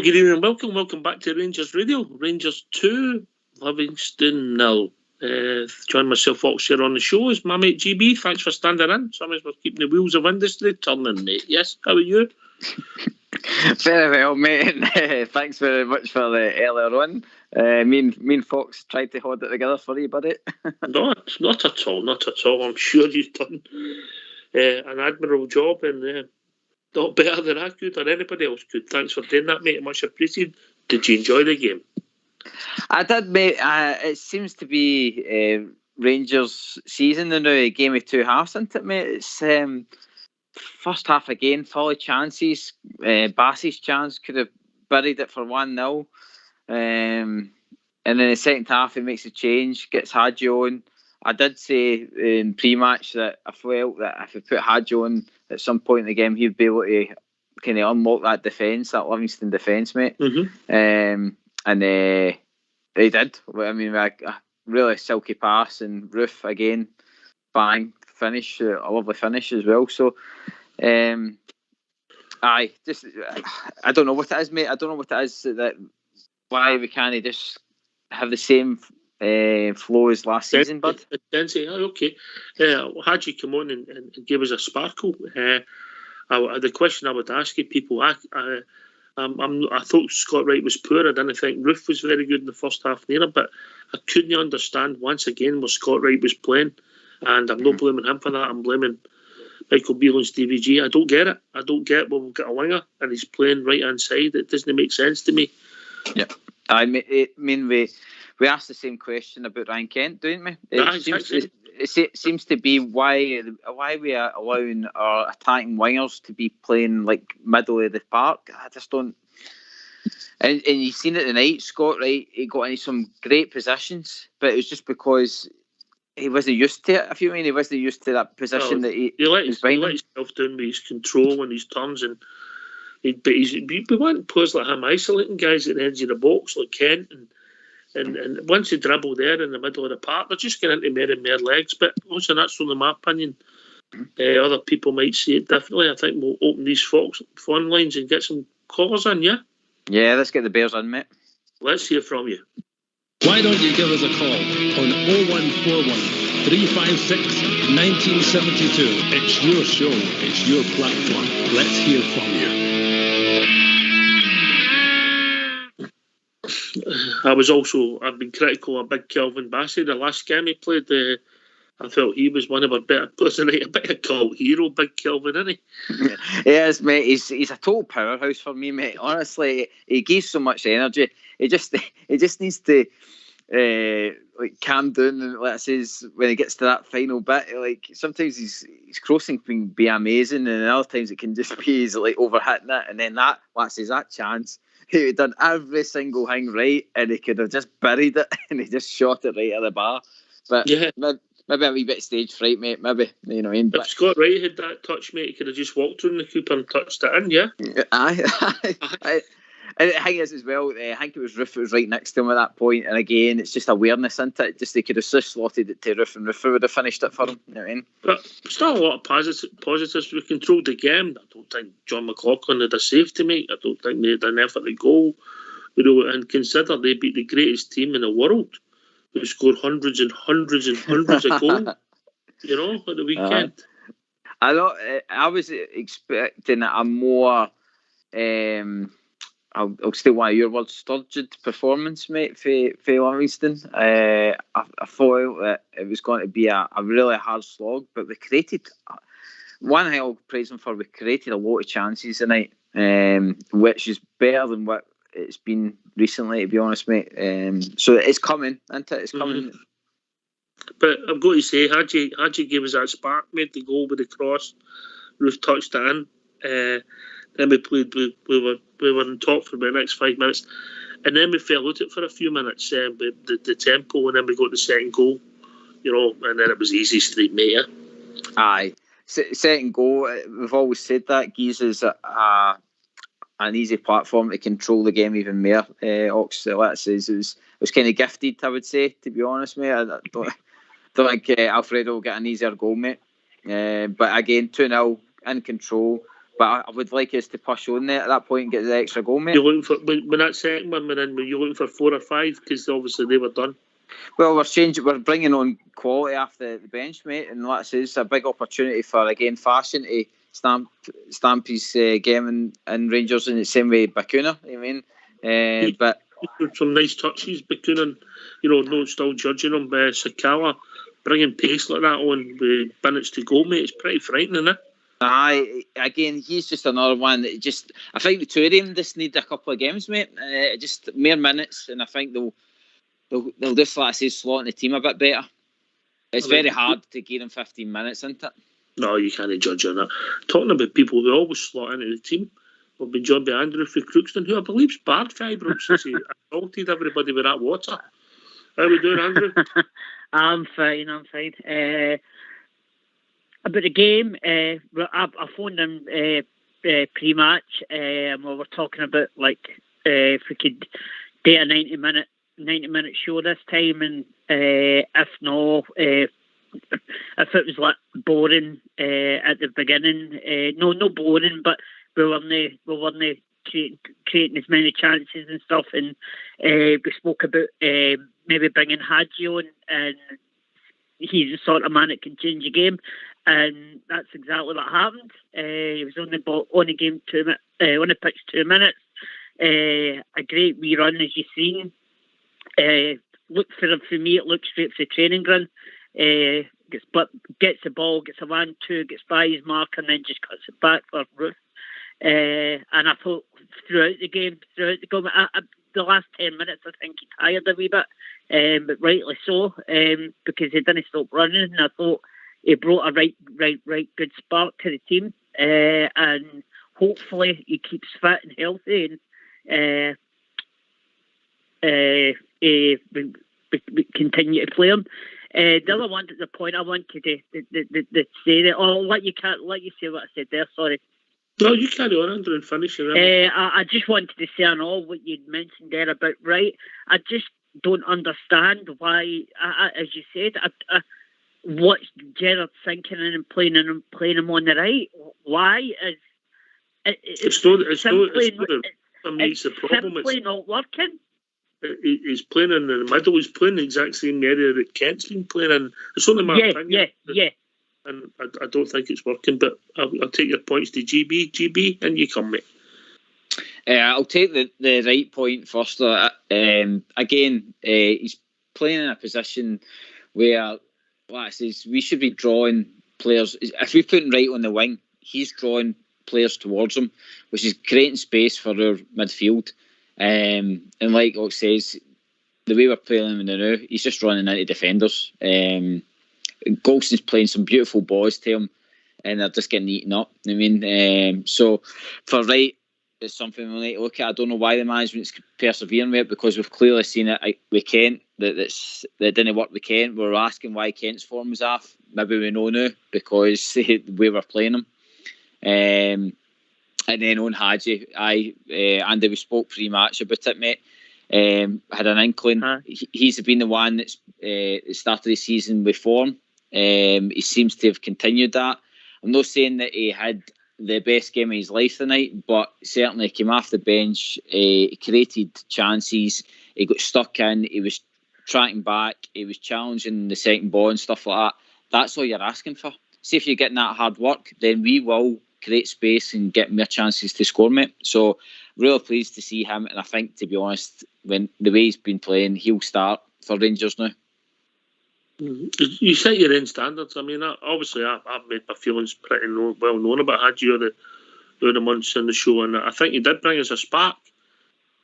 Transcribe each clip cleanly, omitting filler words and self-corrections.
Good evening, welcome back to Rangers Radio. Rangers 2, Livingston 0. Join myself, Fox, here on the show is my mate GB. Thanks for standing in. Somebody's for keeping the wheels of industry turning, mate. Yes, how are you? Very well, mate. Thanks very much for the earlier on. Me and Fox tried to hold it together for you, buddy. Not at all. I'm sure you've done an admirable job and not better than I could or anybody else could. Thanks for doing that, mate. Much appreciated. Did you enjoy the game? I did, mate. It seems to be Rangers' season now, a game of two halves, isn't it, mate? It's first half again, full of chances. Bassey's chance could have buried it for 1-0. And then the second half, he makes a change, gets Hadji on. I did say in pre-match that I felt that if we put Hadji on at some point in the game, he'd be able to kind of unlock that defence, that Livingston defence, mate. Mm-hmm. And he did. I mean, a really silky pass and Roof again, bang, finish, a lovely finish as well. So, I don't know what it is, mate. I don't know what it is that why we can't just have the same flow as last season, bud. Okay. Hadji come on and give us a sparkle. The question I would ask you people, I thought Scott Wright was poor. I didn't think Roof was very good in the first half neither, but I couldn't understand once again where Scott Wright was playing, and I'm not blaming him for that. I'm blaming Michael Beale and Stevie G. I don't get it. I don't get we've got a winger and he's playing right hand side. It doesn't make sense to me. Yeah, I mean we asked the same question about Ryan Kent, don't we? It seems to be why we are allowing our attacking wingers to be playing like middle of the park. I just don't. And you've seen it tonight, Scott, right? He got into some great positions, but it was just because he wasn't used to it. If you mean he wasn't used to that position that he let himself down with his control and his turns, and we want players like him isolating guys at the edge of the box like Kent and once they dribble there in the middle of the park, they're just getting into more and more legs. But also, that's only my opinion. Other people might see it differently. I think we'll open these phone lines and get some callers in, yeah? Yeah, let's get the Bears in, mate. Let's hear from you. Why don't you give us a call on 0141 356 1972. It's your show. It's your platform. Let's hear from you. I've been critical of Big Kelvin Bassey. The last game he played, I felt he was one of our better players tonight. A bit of a cult hero, Big Kelvin, isn't he? Yes, mate. He's a total powerhouse for me, mate. Honestly, he gives so much energy. He just needs to calm down and when he gets to that final bit. Like sometimes his crossing can be amazing, and other times it can just be he's like overhitting it, and then that chance. He had done every single thing right, and he could have just buried it, and he just shot it right at the bar. But yeah, maybe a wee bit of stage fright, mate. Maybe, you know what I mean. If Scott Wright had that touch, mate, he could have just walked around the Cooper and touched it in. Yeah. Aye. And the thing is as well, I think it was Roof was right next to him at that point, and again, it's just awareness, isn't it? Just they could have just slotted it to Roof, and Roof would have finished it for him. You know what I mean? But still a lot of positives. We controlled the game. I don't think John McLaughlin had a save to make. I don't think they had an effort to goal. And consider they beat the greatest team in the world, who scored hundreds and hundreds and hundreds of goals. You know, at the weekend. I was expecting a more. I'll steal one of your words, turgid performance, mate, for Livingston. I thought that it was going to be a really hard slog, but we created, one thing I'll praise them for, we created a lot of chances tonight, which is better than what it's been recently, to be honest, mate. So it's coming, isn't it? It's coming. Mm-hmm. But I've got to say, Hadji gave us that spark, made the goal with the cross, Roof touched it in. Then we played. We were on top for the next 5 minutes, and then we fell out it for a few minutes. The tempo, and then we got the second goal, you know, and then it was easy street, mate. Aye, second goal. We've always said that gives us an easy platform to control the game even more. Ox, let's say, it was kind of gifted, I would say, to be honest, mate. I don't think Alfredo will get an easier goal, mate. But again, 2-0 in control. But I would like us to push on there at that point and get the extra goal, mate. You're looking for when that second one went in. Were you looking for 4 or 5? Because obviously they were done. Well, we're bringing on quality off the bench, mate, and like I say, it's a big opportunity for, again, Fashion to stamp his game in Rangers in the same way Bakuna, I mean. But some nice touches, Bakuna, no, still judging him. Sakala bringing pace like that on with minutes to go, mate, it's pretty frightening, isn't it? Aye, again, he's just another one that I think the two of them just need a couple of games, mate. Just mere minutes, and I think they'll just, like I say, slot in the team a bit better. It's very hard to give them 15 minutes, isn't it? No, you can't judge on that. Talking about people who always slot into the team, we've been joined by Andrew for Crookston, who I believe's barred fibro since he assaulted everybody with that water. How we doing, Andrew? I'm fine. About the game, I phoned him pre-match, and we were talking about if we could do a 90-minute show this time, and if not, if it was boring at the beginning, no, not boring, but we weren't creating as many chances and stuff, and we spoke about maybe bringing Hadji on, and he's the sort of man that can change a game, and that's exactly what happened. He was on the game on the pitch 2 minutes. A great wee run, as you've seen. For me, it looked straight for the training ground. Gets the ball, gets a 1-2, gets by his mark, and then just cuts it back for Ruth. And I thought throughout the game, the last 10 minutes, I think he tired a wee bit, but rightly so, because he didn't stop running, and I thought he brought a right good spark to the team, and hopefully he keeps fit and healthy, and we continue to play him. The other one, the point I wanted to say that, I'll let you say what I said there. Sorry. No, you carry on, Andrew, and finish it. I just wanted to say on all what you'd mentioned there about Wright. I just don't understand why, as you said, what's Gerrard thinking and playing him on the right. Why is it's simply not working? He's playing in the middle. He's playing the exact same area that Kent's been playing in. It's only my opinion. Yeah. And I don't think it's working, but I'll take your points to GB, and you come, mate. I'll take the right point first. Again, he's playing in a position where, like I say, we should be drawing players. If we put him right on the wing, he's drawing players towards him, which is creating space for our midfield. And like Oak says, the way we're playing him now, he's just running into defenders. Golson's playing some beautiful balls to him, and they're just getting eaten up. I mean, so for Wright, it's something we need to look at. I don't know why the management's persevering with it, because we've clearly seen it with Kent that didn't work with Kent. We're asking why Kent's form was off. Maybe we know now because the way we're playing him. And then on Hadji, Andy, we spoke pre-match about it, mate. Had an inkling. He's been the one that's started the season with form. He seems to have continued that. I'm not saying that he had the best game of his life tonight, but certainly came off the bench, he created chances, he got stuck in, he was tracking back, he was challenging the second ball and stuff like that. That's all you're asking for. See, if you're getting that hard work, then we will create space and get more chances to score, mate. So really pleased to see him, and I think, to be honest, when the way he's been playing, he'll start for Rangers now. You set your own standards. I mean, obviously, I've made my feelings pretty well known about Hadji over the months in the show, and I think he did bring us a spark.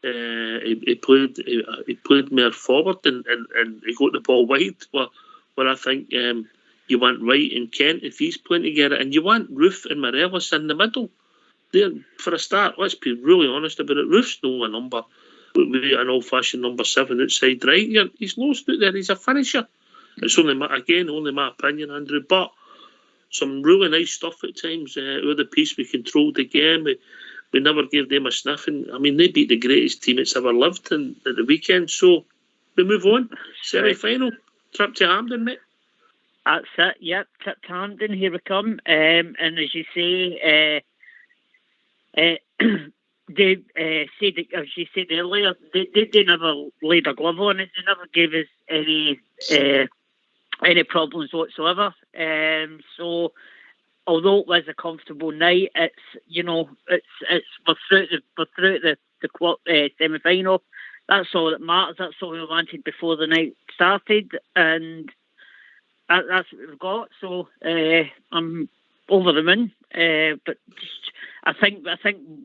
He played more forward, and he got the ball wide. Where I think you want Wright and Kent if he's playing together, and you want Roof and Morelos in the middle. There for a start. Let's be really honest about it. Roof's no a number, an old-fashioned number 7 outside right. He's lost out there. He's a finisher. It's only my opinion, Andrew, but some really nice stuff at times. With the piece, we controlled the game. We never gave them a sniff. And I mean, they beat the greatest team that's ever lived at the weekend. So we move on. Semi-final. Trip to Hampden, mate. That's it. Yep, trip to Hampden. Here we come. And as you say, They said, as you said earlier, they never laid a glove on it. They never gave us any problems whatsoever. So, although it was a comfortable night, it's we're through the semi-final. That's all that matters. That's all we wanted before the night started, and that's what we've got. So I'm over the moon. But I think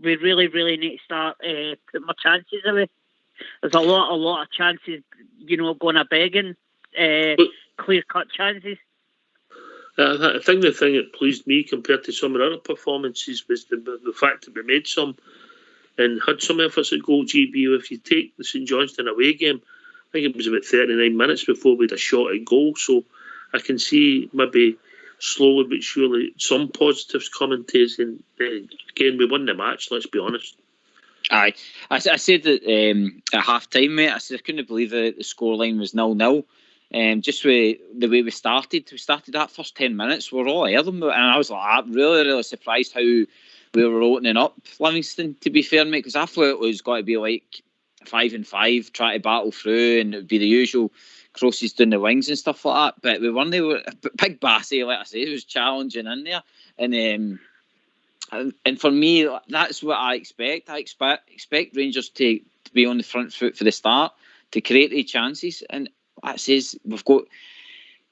we really need to start putting more chances away. There's a lot of chances, going a begging, clear-cut chances. I think the thing that pleased me compared to some of the other performances was the fact that we made some and had some efforts at goal. GB, if you take the St Johnstone away game, I think it was about 39 minutes before we had a shot at goal. So I can see maybe slowly but surely some positives coming to us. And again, we won the match, let's be honest. Aye. I said that at half-time, mate, I said I couldn't believe the scoreline was 0-0. Just with the way we started that first 10 minutes, we were all ahead of them. And I was like, really surprised how we were opening up Livingston, to be fair, mate, because I thought it was got to be like 5-5, try to battle through, and it would be the usual crosses down the wings and stuff like that. But we weren't. They were Big Bassey, like I say, it was challenging in there, and for me, that's what I expect. I expect Rangers to be on the front foot for the start, to create the chances, and that says we've got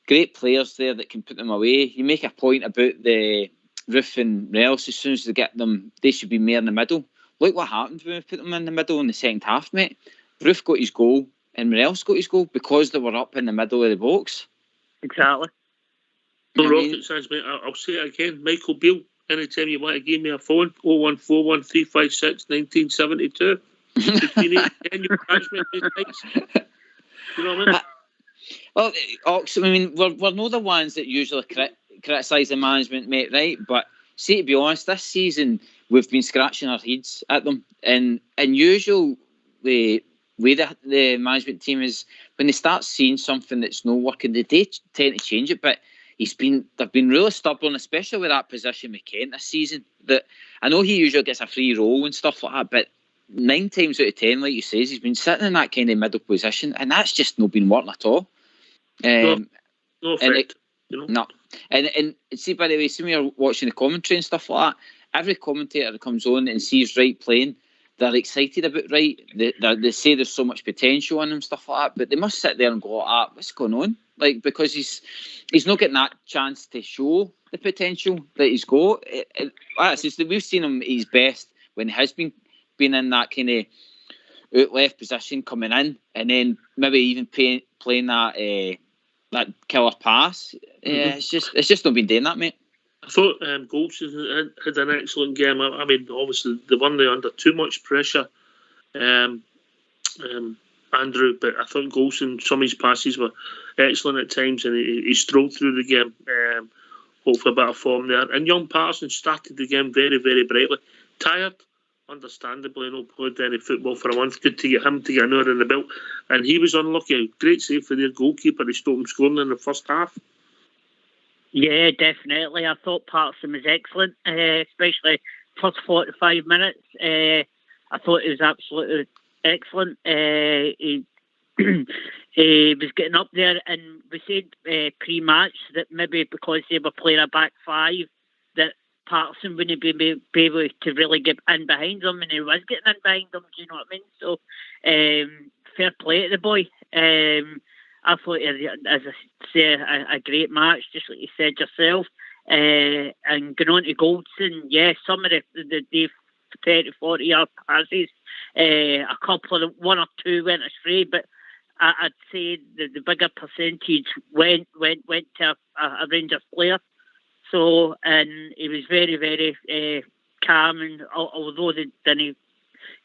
great players there that can put them away. You make a point about the Roof and Rels. As soon as they get them, they should be more in the middle. Look what happened when we put them in the middle in the second half, mate. Roof got his goal and Rels got his goal because they were up in the middle of the box. Exactly. No rocket science, mate. I'll say it again. Michael Beale, anytime you want to give me a phone, 0141 356 1972. If you need any encouragement, you know what I mean? Well, Ox, I mean, we're not the ones that usually criticise the management, mate, right? But see, to be honest, this season we've been scratching our heads at them. And usual the way the management team is, when they start seeing something that's not working, they tend to change it. But they've been really stubborn, especially with that position with Kent this season. That I know he usually gets a free roll and stuff like that, but 9 times out of 10, like you say, he's been sitting in that kind of middle position, and that's just not been working at all. No effect, No. And see, by the way, see when you're watching the commentary and stuff like that, every commentator that comes on and sees Wright playing, they're excited about Wright. They say there's so much potential in him, stuff like that, but they must sit there and go, what's going on? Like, because he's not getting that chance to show the potential that he's got. We've seen him at his best when he has been in that kind of out left position coming in, and then maybe even playing that killer pass. Yeah, it's just not been doing that, mate. I thought Golson had an excellent game. I mean, obviously they weren't under too much pressure, Andrew, but I thought Golson, some of his passes were excellent at times, and he strolled through the game. Hopefully a bit of form there. And young Patterson started the game very, very brightly. Tired, understandably, not played any football for a month. Good to get him to get an hour in the belt. And he was unlucky. Great save for their goalkeeper. He stopped him scoring in the first half. Yeah, definitely. I thought Patterson was excellent, especially first 45 minutes. I thought he was absolutely excellent. He was getting up there, and we said pre-match that maybe because they were playing a back five, that Patterson wouldn't be able to really get in behind them, and he was getting in behind them, do you know what I mean? So, fair play to the boy. I thought, as I say, a great match, just like you said yourself. And going on to Goldson, yeah, some of the 30, 40 yard passes, a couple of one or two went astray, but I'd say the bigger percentage went to a Rangers player. So, and he was very, very calm, and although they didn't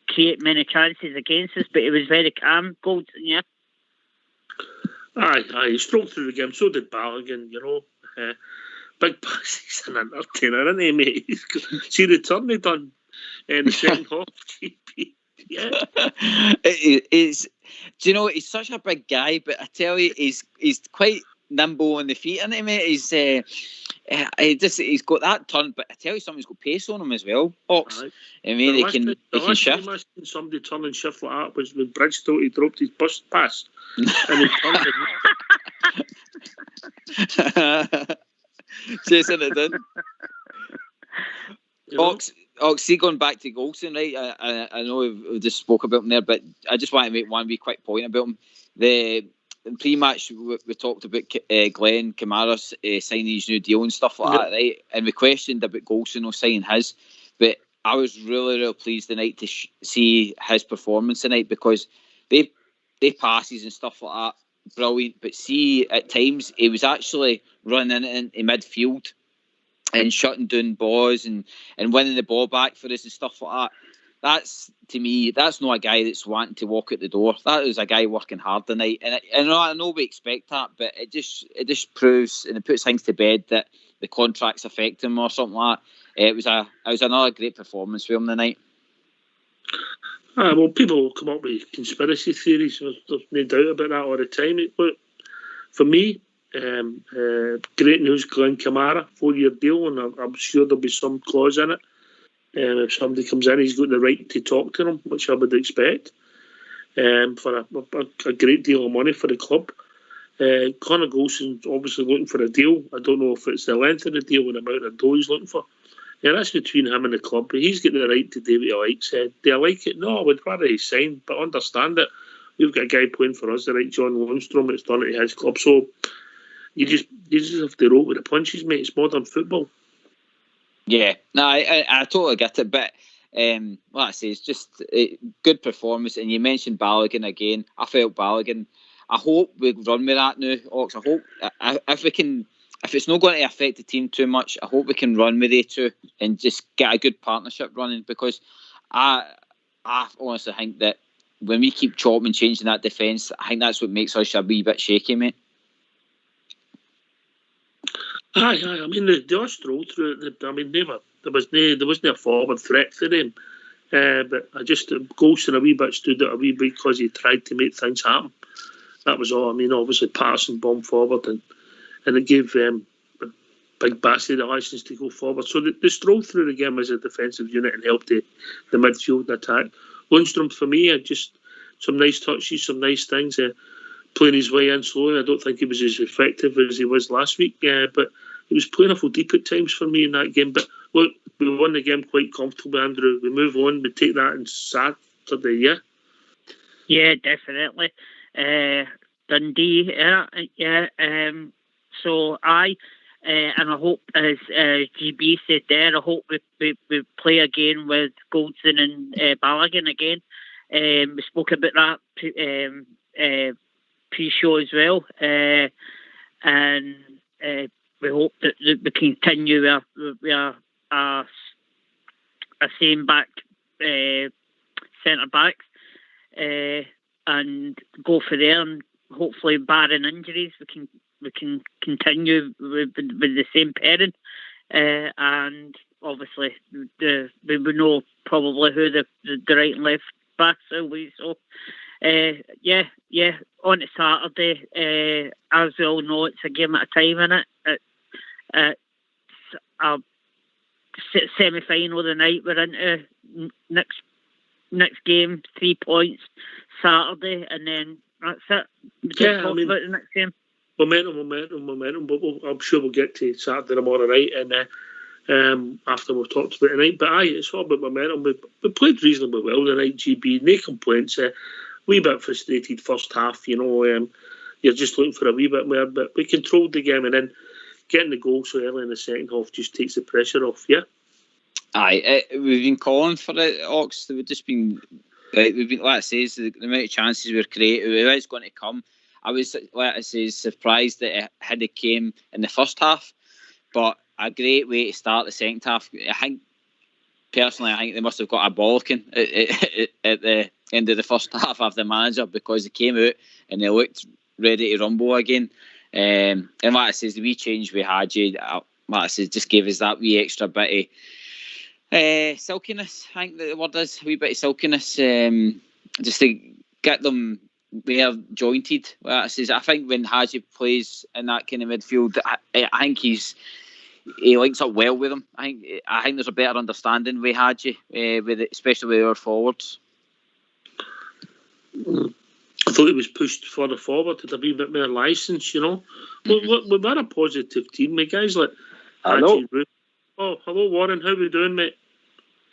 create many chances against us, but he was very calm, Goldson, yeah. Aye, he strolled through the game. So did Balogun, Big Bassy's an entertainer, isn't he, mate? See the turn he done in the second half, GP. Yeah. Do you know, he's such a big guy, but I tell you, he's quite nimble on the feet, isn't he, mate? He's got that turn, but I tell you something, he's got pace on him as well, Ox. Aye. I mean, he can last shift. time I seen somebody turn and shift like that was when Bridgestone, he dropped his bus pass and he turned it. Chasing it down. You know? Ox, see, going back to Golson, right? I know we've just spoke about him there, but I just want to make one wee quick point about him. In pre-match, we talked about Glenn Kamara's signing his new deal and stuff like that, right? And we questioned about Golson or signing his, but I was really pleased tonight to see his performance tonight, because they passes and stuff like that, brilliant. But see, at times he was actually running into midfield and shutting down balls and winning the ball back for us and stuff like that. That's, to me, that's not a guy that's wanting to walk out the door. That is a guy working hard tonight, and I know we expect that, but it just proves and it puts things to bed that the contracts affect him or something like that. It was another great performance for him tonight. Well, people will come up with conspiracy theories. There's no doubt about that all the time. But for me, great news, Glenn Kamara, 4-year deal, and I'm sure there'll be some clause in it. If somebody comes in, he's got the right to talk to them, which I would expect, for a great deal of money for the club. Connor Golson's obviously looking for a deal. I don't know if it's the length of the deal or the amount of dough he's looking for. Yeah, that's between him and the club. But he's got the right to do what he likes. Do I like it? No, I would rather he sign, but understand it. We've got a guy playing for us, the right John Lundstrom. It's done at his club, so you just have to roll with the punches, mate. It's modern football. Yeah, no, I totally get it, but like I say, it's just a good performance. And you mentioned Balogun again. I felt Balogun. I hope we run with that now, Ox. I hope if we can, if it's not going to affect the team too much, I hope we can run with they two and just get a good partnership running, because I honestly think that when we keep chopping and changing that defence, I think that's what makes us a wee bit shaky, mate. Aye. I mean, they all strolled through it. I mean, there wasn't a forward threat for them. But Golson a wee bit stood out a wee bit because he tried to make things happen. That was all. I mean, obviously Patterson bombed forward and it gave Big Bassey the licence to go forward. So they strolled through the game as a defensive unit and helped the midfield attack. Lundstrom, for me, just some nice touches, some nice things. Playing his way in slowly. I don't think he was as effective as he was last week, but he was playing awful deep at times for me in that game. But look, we won the game quite comfortably, Andrew. We move on. We take that on Saturday, yeah? Yeah, definitely. Dundee, yeah. So and I hope, as GB said there, I hope we play again with Golson and Balogun again. We spoke about that pre-show as well, and we hope that we continue with a same back centre backs and go for there, and hopefully barring injuries we can continue with the same pairing, and obviously we will know probably who the right and left backs will be. So yeah, on to Saturday. As we all know, it's a game at a time, innit? It's a semi-final tonight. We're into next game, 3 points Saturday, and then that's it. We don't talk about the next game. Momentum. But I'm sure we'll get to Saturday tomorrow night, and after we've talked about it tonight. But it's all about momentum. We played reasonably well tonight, GB. No complaints. Wee bit frustrated first half, you're just looking for a wee bit more, but we controlled the game, and then getting the goal so early in the second half just takes the pressure off, yeah? Aye, we've been calling for it, Ox. We've just been, we've been, like I say, the amount of chances we're creating, it is going to come. I was, like I say, surprised that it had came in the first half, but a great way to start the second half. I think they must have got a bollocking at the end of the first half of the manager, because they came out and they looked ready to rumble again. And like I says, the wee change we had, like I says, just gave us that wee extra bit of silkiness. I think the word is a wee bit of silkiness, just to get them jointed. I think when Hadji plays in that kind of midfield, I think he links up well with him. I think there's a better understanding with Hadji, especially with our forwards. I thought he was pushed further forward to be a bit more licensed, you know. We're a positive team, mate. Guys like Hadji. Oh, hello, Warren. How we doing, mate?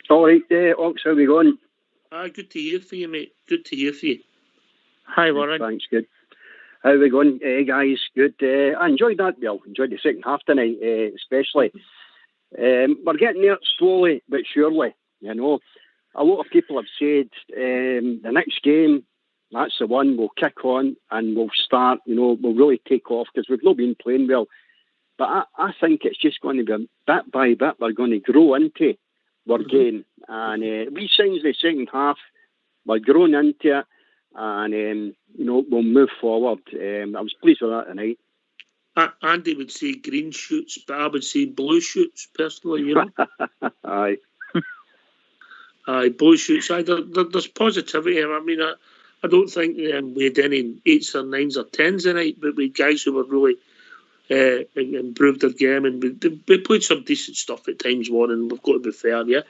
All right, Ox, how we going? Good to hear from you, mate. Good to hear from you. Hi, Warren. Thanks, good. How we going, guys? Good. I enjoyed that. Well, enjoyed the second half tonight, especially. We're getting there slowly but surely. You know, a lot of people have said the next game, that's the one we'll kick on and we'll start. You know, we'll really take off because we've not been playing well. But I think it's just going to be bit by bit. We're going to grow into our game, and we signs the second half. We're growing into it. And, you know, we'll move forward. I was pleased with that tonight. Andy would say green shoots, but I would say blue shoots, personally, you know. Aye. Aye, blue shoots. There's positivity. I mean, I don't think we had any 8s or 9s or 10s tonight, but we had guys who were really improved their game, and we played some decent stuff at times, Warren. We've got to be fair, yeah?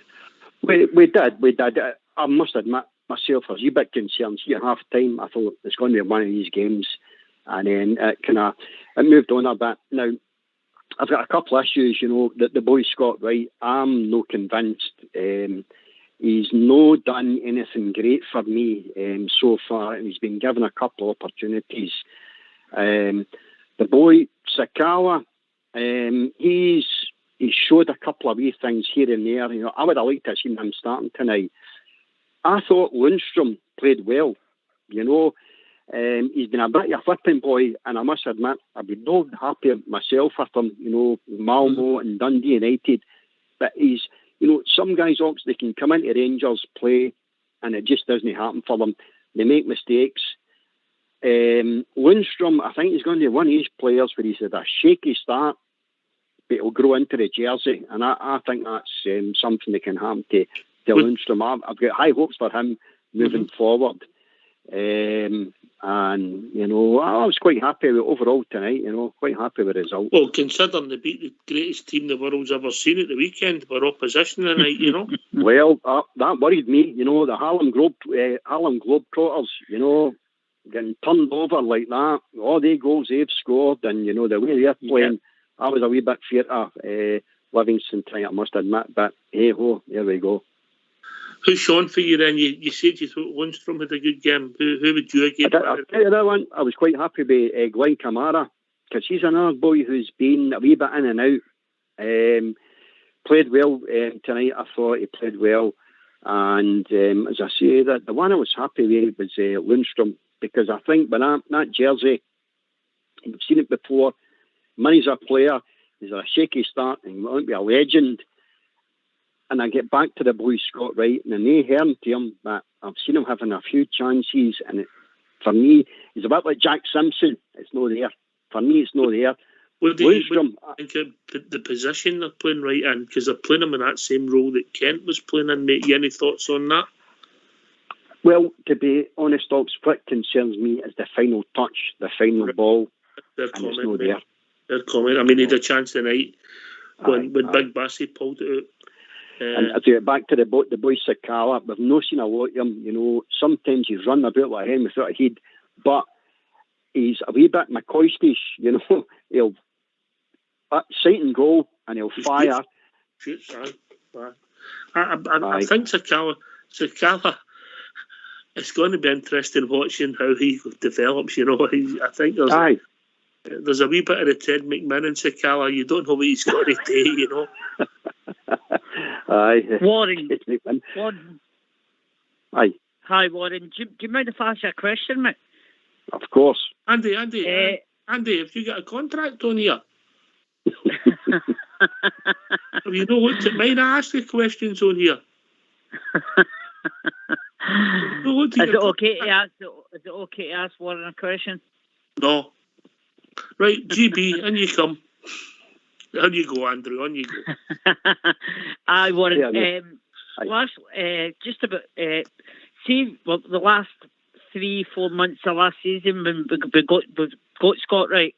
We did. I must admit, myself, I was a bit concerned. See, at half time, I thought it's going to be one of these games, and then it moved on a bit. Now, I've got a couple of issues, you know, that the boy's got right. I'm not convinced. He's no done anything great for me so far, and he's been given a couple of opportunities. The boy, Sakala, he's showed a couple of wee things here and there. You know, I would have liked to have seen him starting tonight. I thought Lundstrom played well. You know, he's been a bit of a flipping boy, and I must admit, I've been not happy myself with him, you know, Malmo and Dundee United. But he's, you know, some guys, they can come into Rangers, play, and it just doesn't happen for them. They make mistakes. Lundstrom, I think he's going to be one of these players where he's had a shaky start, but he'll grow into the jersey, and I think that's something that can happen to Lundstrom. I've got high hopes for him moving forward. And, you know, I was quite happy with overall tonight, you know, quite happy with the result. Well, considering they beat the greatest team the world's ever seen at the weekend, we're opposition tonight, you know. Well, that worried me, you know, the Harlem Globetrotters, you know, getting turned over like that, all the goals they've scored, and, you know, the way they're playing, I was a wee bit feared of Livingston tonight, I must admit, but hey-ho, here we go. Who's Sean for you then? You said you thought Lundstrom had a good game. Who would you again? I'll tell you that one. I was quite happy with Glenn Kamara, because he's another boy who's been a wee bit in and out. Played well tonight. I thought he played well. And as I say, the one I was happy with was Lundstrom, because I think when that jersey, you've seen it before, money's a player, he's a shaky start, and he won't be a legend. And I get back to the boy Scott Wright, and they heard to him, but I've seen him having a few chances, and for me, he's a bit like Jack Simpson. It's not there. For me, it's not there. What do you think of the position they're playing right in? Because they're playing him in that same role that Kent was playing in, mate. You any thoughts on that? Well, to be honest, Ox, what concerns me is the final touch, the final ball. Their comment, mate. Their comment. I mean, he had a chance tonight when Big Bassy pulled it out. And to get back to the boy Sakala, we've not seen a lot of him. You know, sometimes he's running about like him without a head, but he's a wee bit McCoy-ish. You know, he'll sight and goal, and he'll fire. Shoots, I think Sakala, it's going to be interesting watching how he develops. You know, I think there's a wee bit of the Ted McMahon in Sakala. You don't know what he's got to do, you know. Aye. Warren. Aye. Hi, Warren. Do you mind if I ask you a question, mate? Of course. Andy, have you got a contract on here? Have you not looked at mine? I ask you questions on here. Is it okay to ask Warren a question? No. Right, GB, in you come. On you go, Andrew, on you go. I wanted just about the last 3-4 months of last season when we got Scott Wright,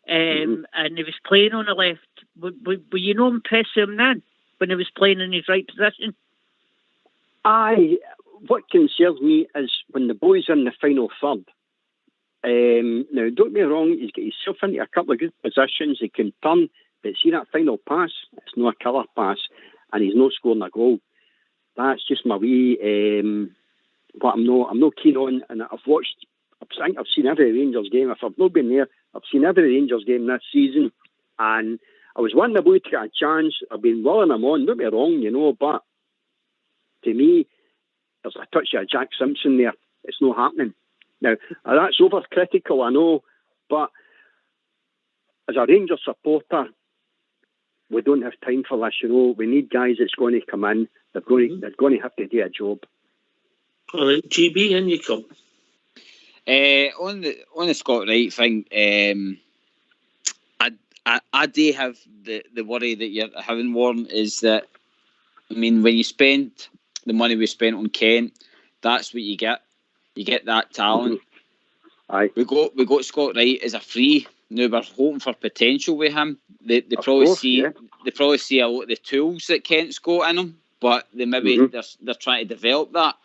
and he was playing on the left. Were you not impressed with him then when he was playing in his right position? What concerns me is when the boys are in the final third. Now, don't get me wrong, he's got himself into a couple of good positions. He can turn, but see that final pass? It's not a killer pass, and he's not scoring a goal. That's just my wee. What I'm not keen on. And I've seen every Rangers game. If I've not been there, I've seen every Rangers game this season, and I was wanting the boy to get a chance. I've been willing him on. Don't get me wrong, but to me, there's a touch of Jack Simpson there. It's not happening. Now, that's overcritical, I know, but as a Rangers supporter, we don't have time for this, We need guys that's going to come in. They're going to have to do a job. All right, GB, in you come. On the Scott Wright thing, I do have the worry that you're having, Warren, is that, when you spend the money we spent on Kent, that's what you get. You get that talent. Aye. We got Scott Wright as a free. Now we're hoping for potential with him. They probably see a lot of the tools that Kent's got in him, but they maybe they're trying to develop that.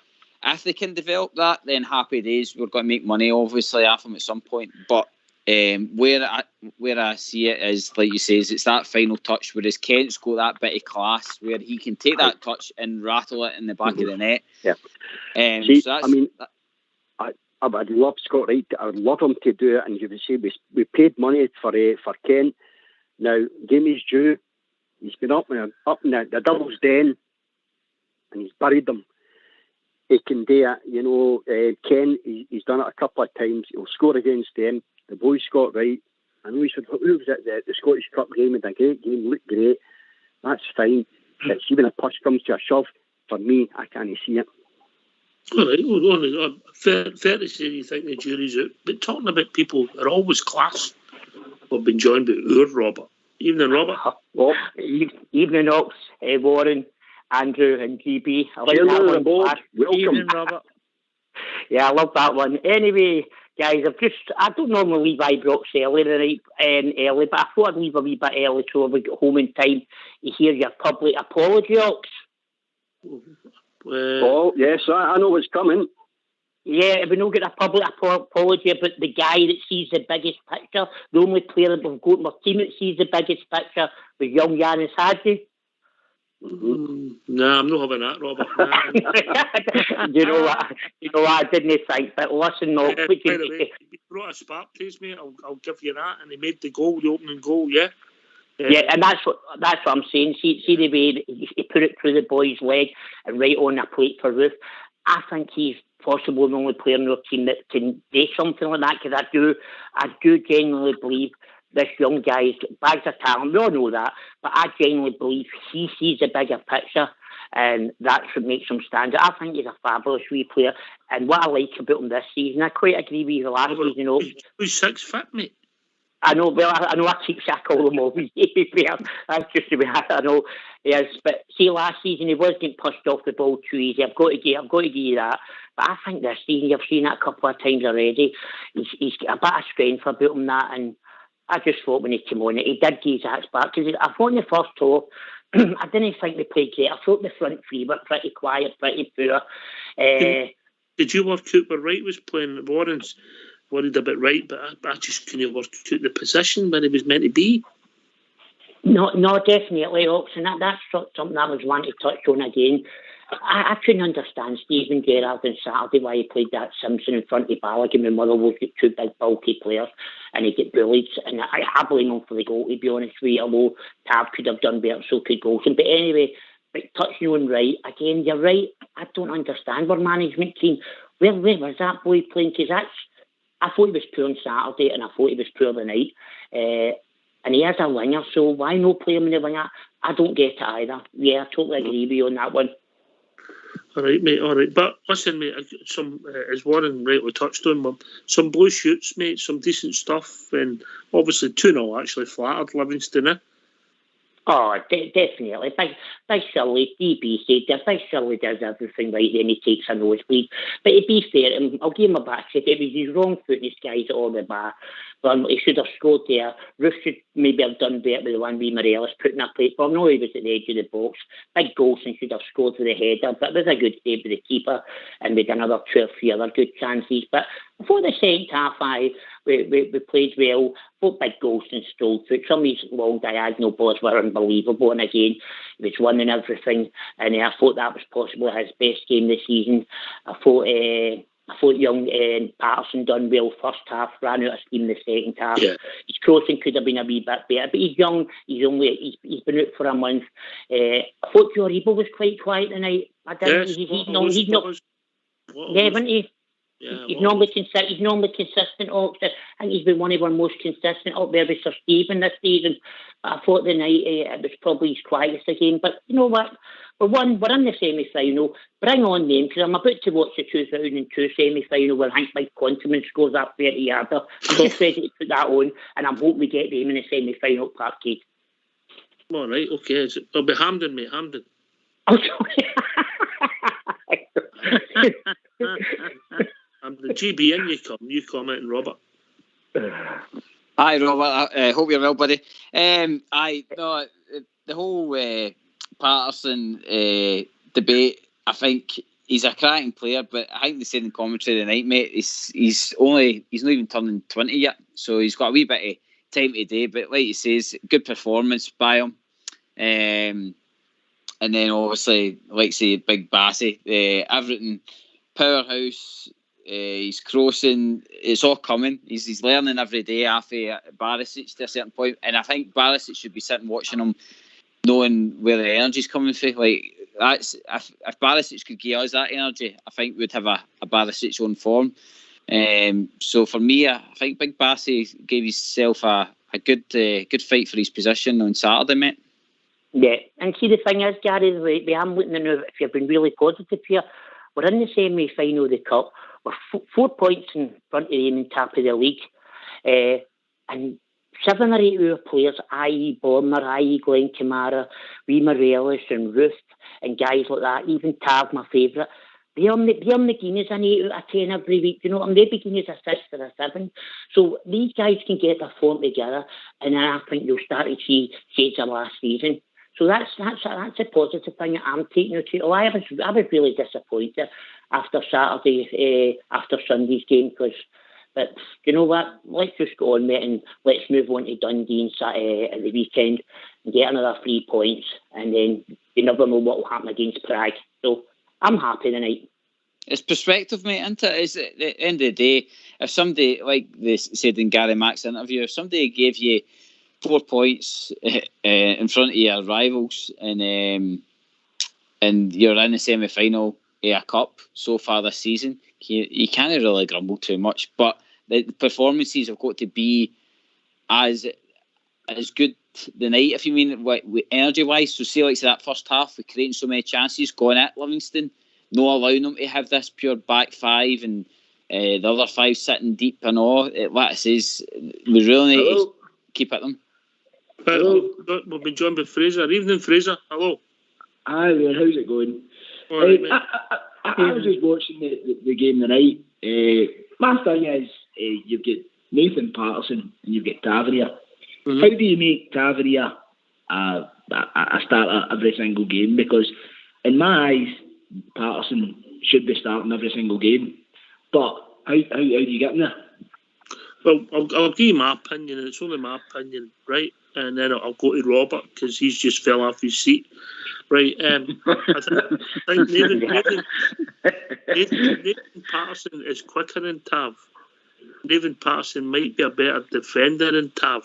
If they can develop that, then happy days. We're going to make money obviously off them at some point. But where I see it is, like you say, it's that final touch. Whereas Kent's got that bit of class where he can take that touch and rattle it in the back of the net. Yeah. I'd love Scott Wright. I would love him to do it. And you would say we paid money for Kent. Now, game is due. He's been up in the Devil's Den, and he's buried them. He can do it. Kent, he's done it a couple of times. He'll score against them. The boy Scott Wright. I know who was at the Scottish Cup game, and a great game, looked great. That's fine. But see, when a push comes to a shove, for me, I can't see it. All right, fair to say you think the jury's out. But talking about people that are always class, we've been joined by our Robert. Evening, Robert. Well, evening, Ox, Warren, Andrew, and GB. I like that one. Welcome. Evening, Robert. Yeah, I love that one. Anyway, guys, I don't normally leave Ibrox early, but I thought I'd leave a wee bit early so we get home in time to hear your public apology, Ox. Yes, I know what's coming. Yeah, we don't get a public apology about the guy that sees the biggest picture. The only player that we've got in our team that sees the biggest picture was young Yanis Hadji. No, I'm not having that, Robert. You know what? I didn't think. But listen, no. By the way, he brought a spark taste, mate. I'll give you that. And he made the opening goal. Yeah. Yeah, and that's what I'm saying. See the way he put it through the boy's leg and right on a plate for Roof. I think he's possibly the only player in our team that can do something like that, because I do genuinely believe this young guy's got bags of talent. We all know that, but I genuinely believe he sees the bigger picture, and that's what makes him stand out. I think he's a fabulous wee player, and what I like about him this season, I quite agree with you last season. Who's 6 foot, mate? I know. Well, I know. I keep call them all. That's just the way I know. Yes, but see, last season he was getting pushed off the ball too easy. I've got to give you that. But I think this season you've seen that a couple of times already. He's got a bit of strength about him, that, and I just thought when he came on, he did give his axe back, because I thought in the first half I didn't think they played great. I thought the front three were pretty quiet, pretty poor. Did you work out where Wright was playing? Warren's worried about Wright, but I just couldn't work out the position where he was meant to be. No, definitely, Ox, and that's something I was wanting to touch on again. I couldn't understand Stephen Gerrard on Saturday why he played that Simpson in front of Balogun when Motherwell's got two big bulky players and he get bullied. And I blame him for the goal, to be honest with you, although Tav could have done better, so could Golson. But anyway, touching on Wright, again, you're right, I don't understand our management team. Where was that boy playing? Because I thought he was poor on Saturday and I thought he was poor the night. And he is a winger, so why not play him in the winger? I don't get it either. Yeah, I totally agree with you on that one. All right, mate, all right. But listen, mate, as Warren rightly touched on, some blue shoots, mate, some decent stuff, and obviously 2-0 actually flattered Livingston, Oh, definitely. Big Shirley, DB said that Big Shirley does everything right, then he takes a nosebleed. But to be fair, I'll give him a back. It was his wrong foot and his guys all the bar. He should have scored there. Ruth should maybe have done better with the one with Morelos putting a plate for him. No, he was at the edge of the box. Big Golson should have scored with the header, but it was a good save with the keeper, and we had another 2 or 3 other good chances. But before the second half, we played well. Both Big Golson stole foot. Some of these long diagonal balls were unbelievable, and again, he was winning everything. And I thought that was possibly his best game this season. I thought young Patterson done well first half, ran out of steam the second half. Yeah. His crossing could have been a wee bit better, but he's young. He's been out for a month. I thought Joribo was quite quiet tonight. I didn't. Yes, He's not. Yeah, Wasn't he? Yeah, He's normally consistent. I think he's been one of our most consistent up there with Sir Stephen this season. But I thought the night it was probably his quietest again. But you know what? We're in the semi-final. Bring on them, because I'm about to watch the 2002 semi-final where Hank Mike Quantum scores that 30-yarder. I'm just ready to put that on, and I'm hoping we get them in the semi-final parkade. All right, okay. It'll be Hampden, mate. Hampden. Oh, sorry. I'm the GB in you comment and Robert. Hi Robert, I hope you're well, buddy. The whole Patterson debate, I think he's a cracking player, but I think they said in commentary tonight, mate, he's not even turning 20 yet, so he's got a wee bit of time today. But like he says, good performance by him. And then obviously, like say, Big Bassy, everything, powerhouse. He's crossing. It's all coming. He's learning every day after Barisic to a certain point, and I think Barisic should be sitting watching him, knowing where the energy's coming from. Like that's if Barisic could give us that energy, I think we'd have a Barisic on form. So for me, I think Big Bassy gave himself a good fight for his position on Saturday, mate. Yeah, and see the thing is, Gary, we am looking now. If you've been really positive here, we're in the semi-final of the cup. We're 4 points in front of them in top of the league. And 7 or 8 of our players, i.e. Borner, i.e. Glenn Kamara, Wee Morelos and Ruth and guys like that, even Tav, my favourite, they're on the Guinness an 8 out of 10 every week. You know what I mean? They begin as a 6 or a 7. So these guys can get their form together, and then I think you'll start to see shades of last season. So that's a positive thing that I'm taking out. I was really disappointed after Saturday, after Sunday's game, but you know what? Let's just go on, mate, and let's move on to Dundee at the weekend and get another 3 points, and then you never know what will happen against Prague. So I'm happy tonight. It's perspective, mate, isn't it? It's at the end of the day, if somebody, like they said in Gary Mack's interview, if somebody gave you 4 points in front of your rivals, and you're in the semi-final of a cup so far this season, you can't really grumble too much. But the performances have got to be as good the night, if you mean energy-wise. So say like that first half, we're creating so many chances, going at Livingston, not allowing them to have this pure back five and the other 5 sitting deep and all. Like I says, we really need to keep at them. Hello. We've been joined by Fraser. Evening, Fraser. Hello. Hi there, how's it going? Right, I was just watching the game tonight. My thing is, you've got Nathan Patterson and you've got Tavernier. Mm-hmm. How do you make Tavernier a starter every single game? Because in my eyes, Patterson should be starting every single game. But how do you get him there? Well, I'll give you my opinion, and it's only my opinion, right? And then I'll go to Robert because he's just fell off his seat, right? I think Nathan Patterson is quicker than Tav. Nathan Patterson might be a better defender than Tav.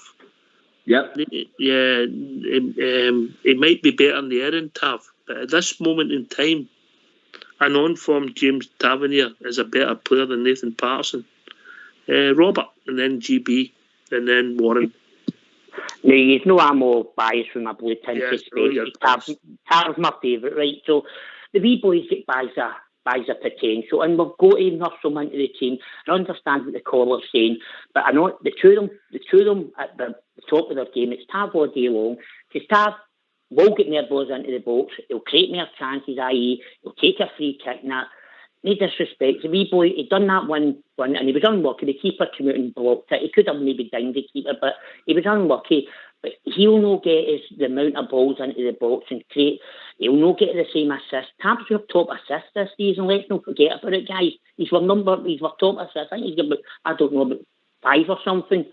Yep. Yeah, he might be better in the air than Tav. But at this moment in time, an on-form James Tavernier is a better player than Nathan Patterson. Robert, and then GB, and then Warren. No, he's no ammo bias from my blue tinted Yes, Tav's my favourite, right? So the wee boys get buys a potential, and we've got to nurse them into the team. I understand what the caller's saying, but I know the two of them at the top of their game. It's Tav all day long, because Tav will get more balls into the box. He'll create more chances, i.e., he'll take a free kick and that. No disrespect. The wee boy, he done that one, and he was unlucky. The keeper came out and blocked it. He could have maybe dinged the keeper, but he was unlucky. But he'll not get the amount of balls into the box and create. He'll not get the same assist. Tab's your top assist this season. Let's not forget about it, guys. He's our top assist. I think he's got about, I don't know, about 5 or something.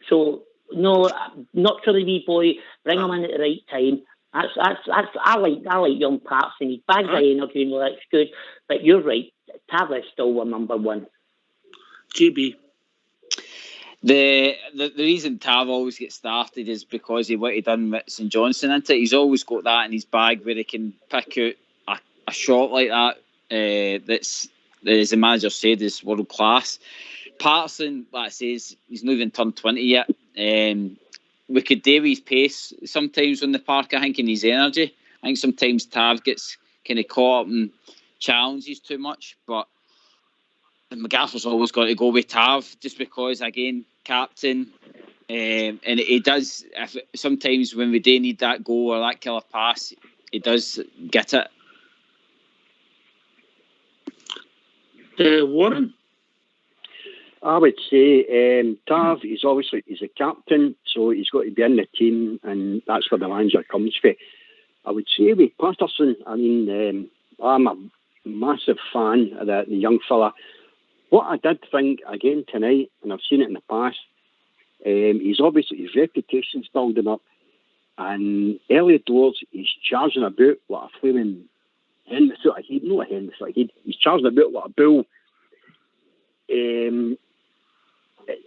So no, not for the wee boy. Bring him in at the right time. I like young Patterson. He's bagged the energy, that's good. But you're right. Tav is still our number one. GB. The reason Tav always gets started is because of what he done with St Johnstone, isn't it? He's always got that in his bag where he can pick out a shot like that. That's, as the manager said, is world class. Patterson, like I says, he's not even turned 20 yet. We could do his pace sometimes on the park, I think, and his energy. I think sometimes Tav gets kind of caught up in challenges too much, but McGaffer's always got to go with Tav just because, again, captain, and he does, sometimes when we do need that goal or that killer pass, he does get it. Warren? I would say Tav, he's a captain, so he's got to be in the team, and that's where the manager comes from. I would say with Patterson, I mean, I'm a massive fan of the young fella. What I did think, again, tonight, and I've seen it in the past, his reputation's building up, and early doors, he's charging about like a flaming hen sort of head, not a hen sort of head, he's charging about like a bull.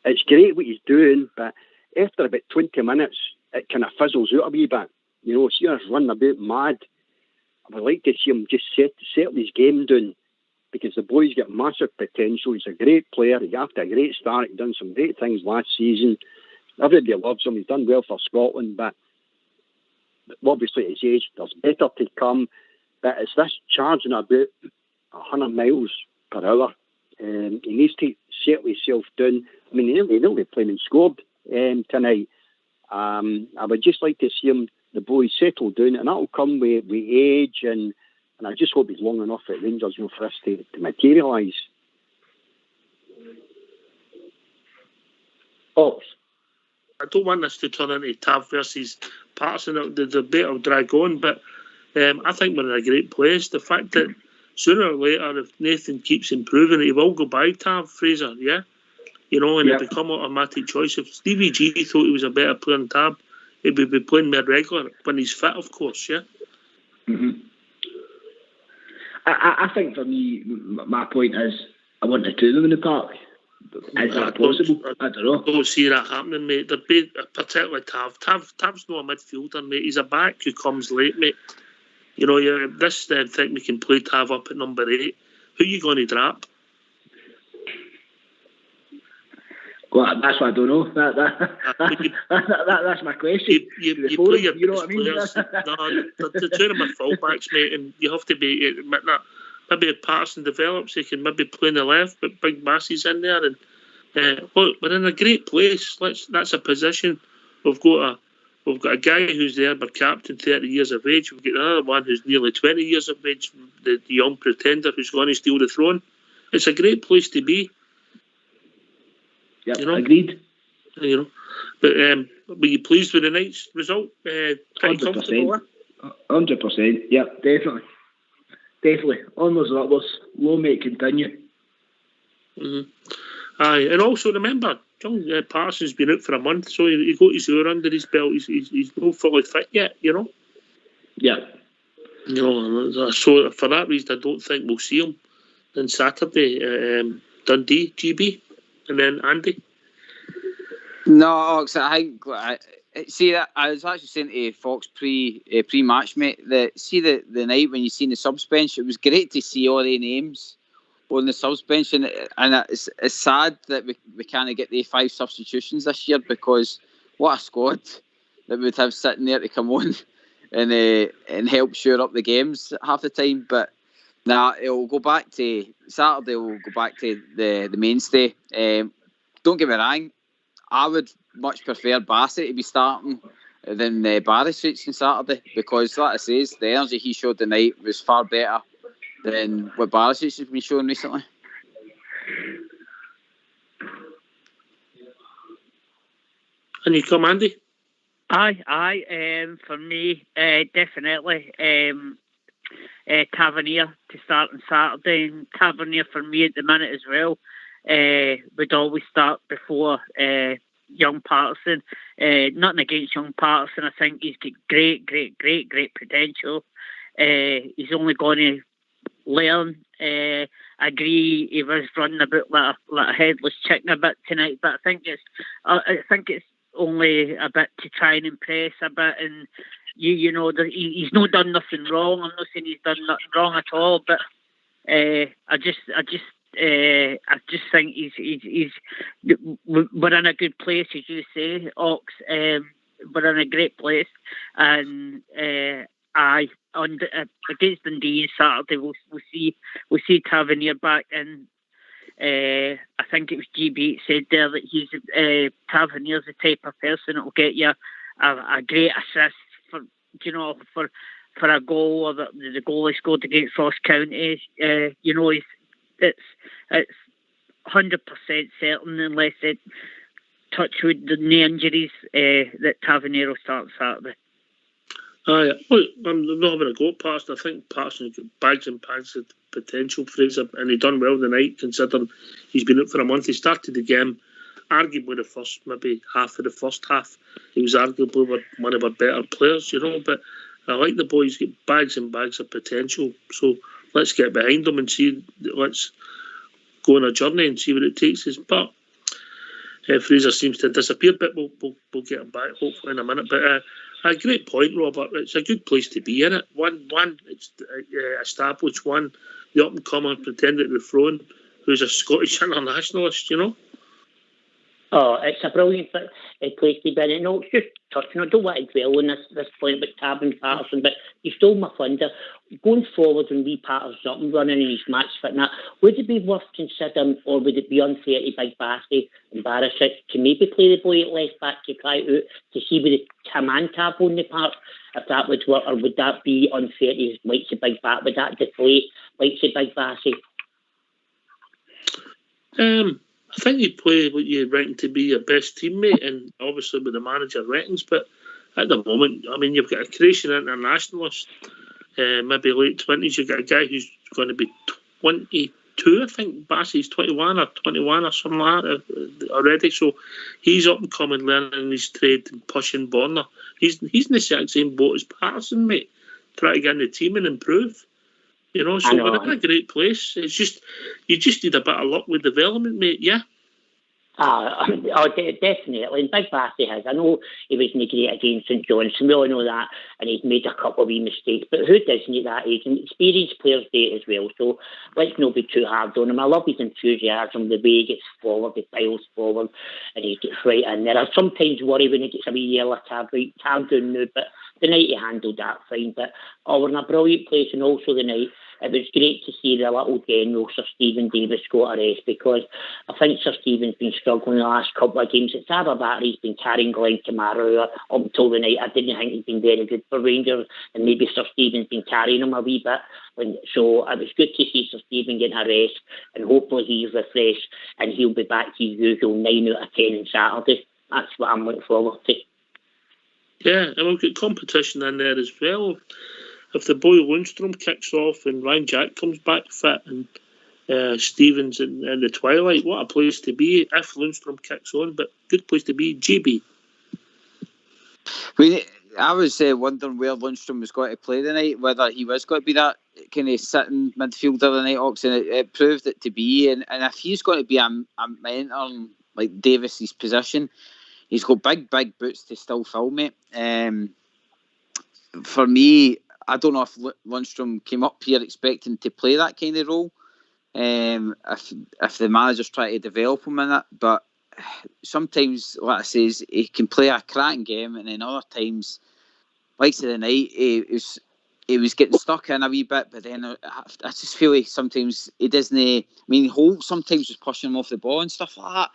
It's great what he's doing, but after about 20 minutes, it kind of fizzles out a wee bit. You know, see us running about mad. I would like to see him just settle his game down, because the boy's got massive potential. He's a great player. He got a great start. He's done some great things last season. Everybody loves him. He's done well for Scotland, but obviously at his age, there's better to come. But it's this charging about 100 miles per hour. He needs to settle himself down. I mean, he nearly played and scored tonight. I would just like to see him, the boy, settle down, and that'll come with age, and I just hope he's long enough at Rangers, for us to materialise. Oh, I don't want this to turn into Tav versus Patterson. The debate will drag on, but I think we're in a great place. The fact that sooner or later, if Nathan keeps improving, he will go by Tav Fraser, yeah? You know, and it'll become an automatic choice. If Stevie G thought he was a better player than Tav, he would be playing more regular, when he's fit, of course, yeah? Mm-hmm. I think for me, my point is, I want the two of them in the park. Is that possible? I don't know. I don't see that happening, mate. Particularly Tav. Tav's not a midfielder, mate. He's a back who comes late, mate. You know, this think we can play Tav up at number 8. Who are you going to drop? Well, that's what I don't know. That's my question. You play your best players. The two of them are fullbacks, mate, and you have to admit that. Maybe if Patterson develops, he can maybe play on the left, but Big Massey's in there. And look, we're in a great place. That's a position. We've got a guy who's there, our captain, 30 years of age. We've got another one who's nearly 20 years of age, the young pretender who's going to steal the throne. It's a great place to be. Yeah, agreed. You know, but were you pleased with the night's result? 100%. 100%. Yeah, definitely. Onwards and upwards. Low may it continue. Mm-hmm. Aye, and also remember, young Patterson's been out for a month, so he got his hour under his belt. He's not fully fit yet, you know. Yeah. You know, so for that reason, I don't think we'll see him on Saturday. Dundee, GB, and then Andy. No, I think. See that I was actually saying to Fox pre-match, mate. That the night when you seen the subs bench, it was great to see all the names on the subs bench, and it's sad that we can't get the 5 substitutions this year, because what a squad that we'd have sitting there to come on and help shore up the games half the time. But it'll go back to Saturday. We'll go back to the mainstay. Don't get me wrong, I would much prefer Bassett to be starting than Barisic on Saturday, because, like I says, the energy he showed tonight was far better than what Barisic has been showing recently. And you come, Andy? Aye. For me, definitely Tavernier to start on Saturday, and Tavernier for me at the minute as well would always start before young Patterson. Nothing against young Patterson. I think he's got great potential. He's only going to learn. I agree he was running a bit like a headless chicken a bit tonight, but I think it's only a bit to try and impress a bit, and you know that he's not done nothing wrong. I'm not saying he's done nothing wrong at all, but I just think he's we're in a good place, as you say, Ox. We're in a great place, and against Dundee Saturday, we'll see Tavernier back in. I think it was GB said there that he's Tavernier's the type of person that will get you a great assist for a goal, or the goal he scored against Ross County. It's 100% certain, unless it touch wood the injuries, that Tavernier will start Saturday. Look, I'm not having a go at Patterson. I think Patterson's got bags and bags of potential, Fraser, and he done well tonight, considering he's been out for a month. He started the game, arguably the first, maybe half of the first half. He was arguably one of our better players, but I like the boy. He's got bags and bags of potential. So let's get behind him and let's go on a journey and see what it takes us. But Fraser seems to disappear, but we'll get him back hopefully in a minute. But a great point, Robert. It's a good place to be in it. One, it's established. One, the up and comer pretender to the throne, who's a Scottish internationalist. Oh, it's a brilliant place to be in. No, it's just touching. I don't want to dwell on this point about Tab and Patterson, but you stole my thunder. Going forward, when we Patterson up and running in his match fit and that, would it be worth considering, or would it be unfair to Big Bassey and Barisic to maybe play the boy at left back to try out to see whether Tim and Tab on the park, if that would work, or would that be unfair to likes of Big Bassey? Would that deflate likes of Big Bassey? I think you play what you reckon to be your best teammate, and obviously with the manager reckons. But at the moment, I mean, you've got a Croatian internationalist, maybe late 20s. You've got a guy who's going to be 22, I think. Bassey's 21 or something like that already. So he's up and coming, learning his trade and pushing Bonner. He's in the exact same boat as Patterson, mate. Try to get in the team and improve. So we're in a great place. It's just you just need a bit of luck with development, mate. Yeah. Definitely. And Big Bassey has. I know he wasn't great against St Johnstone. We all know that, and he's made a couple of wee mistakes. But who doesn't at that age? And experienced players do it as well. So let's not be too hard on him. I love his enthusiasm, the way he gets forward, he piles forward, and he gets right in there. I sometimes worry when he gets a wee yellow tab down now, but tonight he handled that fine. But we're in a brilliant place, and also tonight it was great to see the little general Sir Stephen Davis got a rest, because I think Sir Stephen's been struggling the last couple of games. It's either that or he's been carrying Glenn Kamara up until the night. I didn't think he's been very good for Rangers, and maybe Sir Stephen's been carrying him a wee bit. So it was good to see Sir Stephen getting a rest, and hopefully he's refreshed and he'll be back to his usual 9 out of 10 on Saturday. That's what I'm looking forward to. Yeah, and we've got competition in there as well. If the boy Lundstrom kicks off and Ryan Jack comes back fit and Stevens in the twilight, what a place to be if Lundstrom kicks on, but good place to be, GB. I was wondering where Lundstrom was going to play tonight, whether he was going to be that kind of sitting midfielder tonight, Ox, and it proved it to be. And if he's going to be a mentor in like Davis's position, he's got big boots to still fill, mate. For me, I don't know if Lundstrom came up here expecting to play that kind of role. If the manager's trying to develop him in it, but sometimes, like I says, he can play a cracking game, and then other times, like the night, he was getting stuck in a wee bit. But then I just feel like sometimes he doesn't. I mean, Holt sometimes was pushing him off the ball and stuff like that.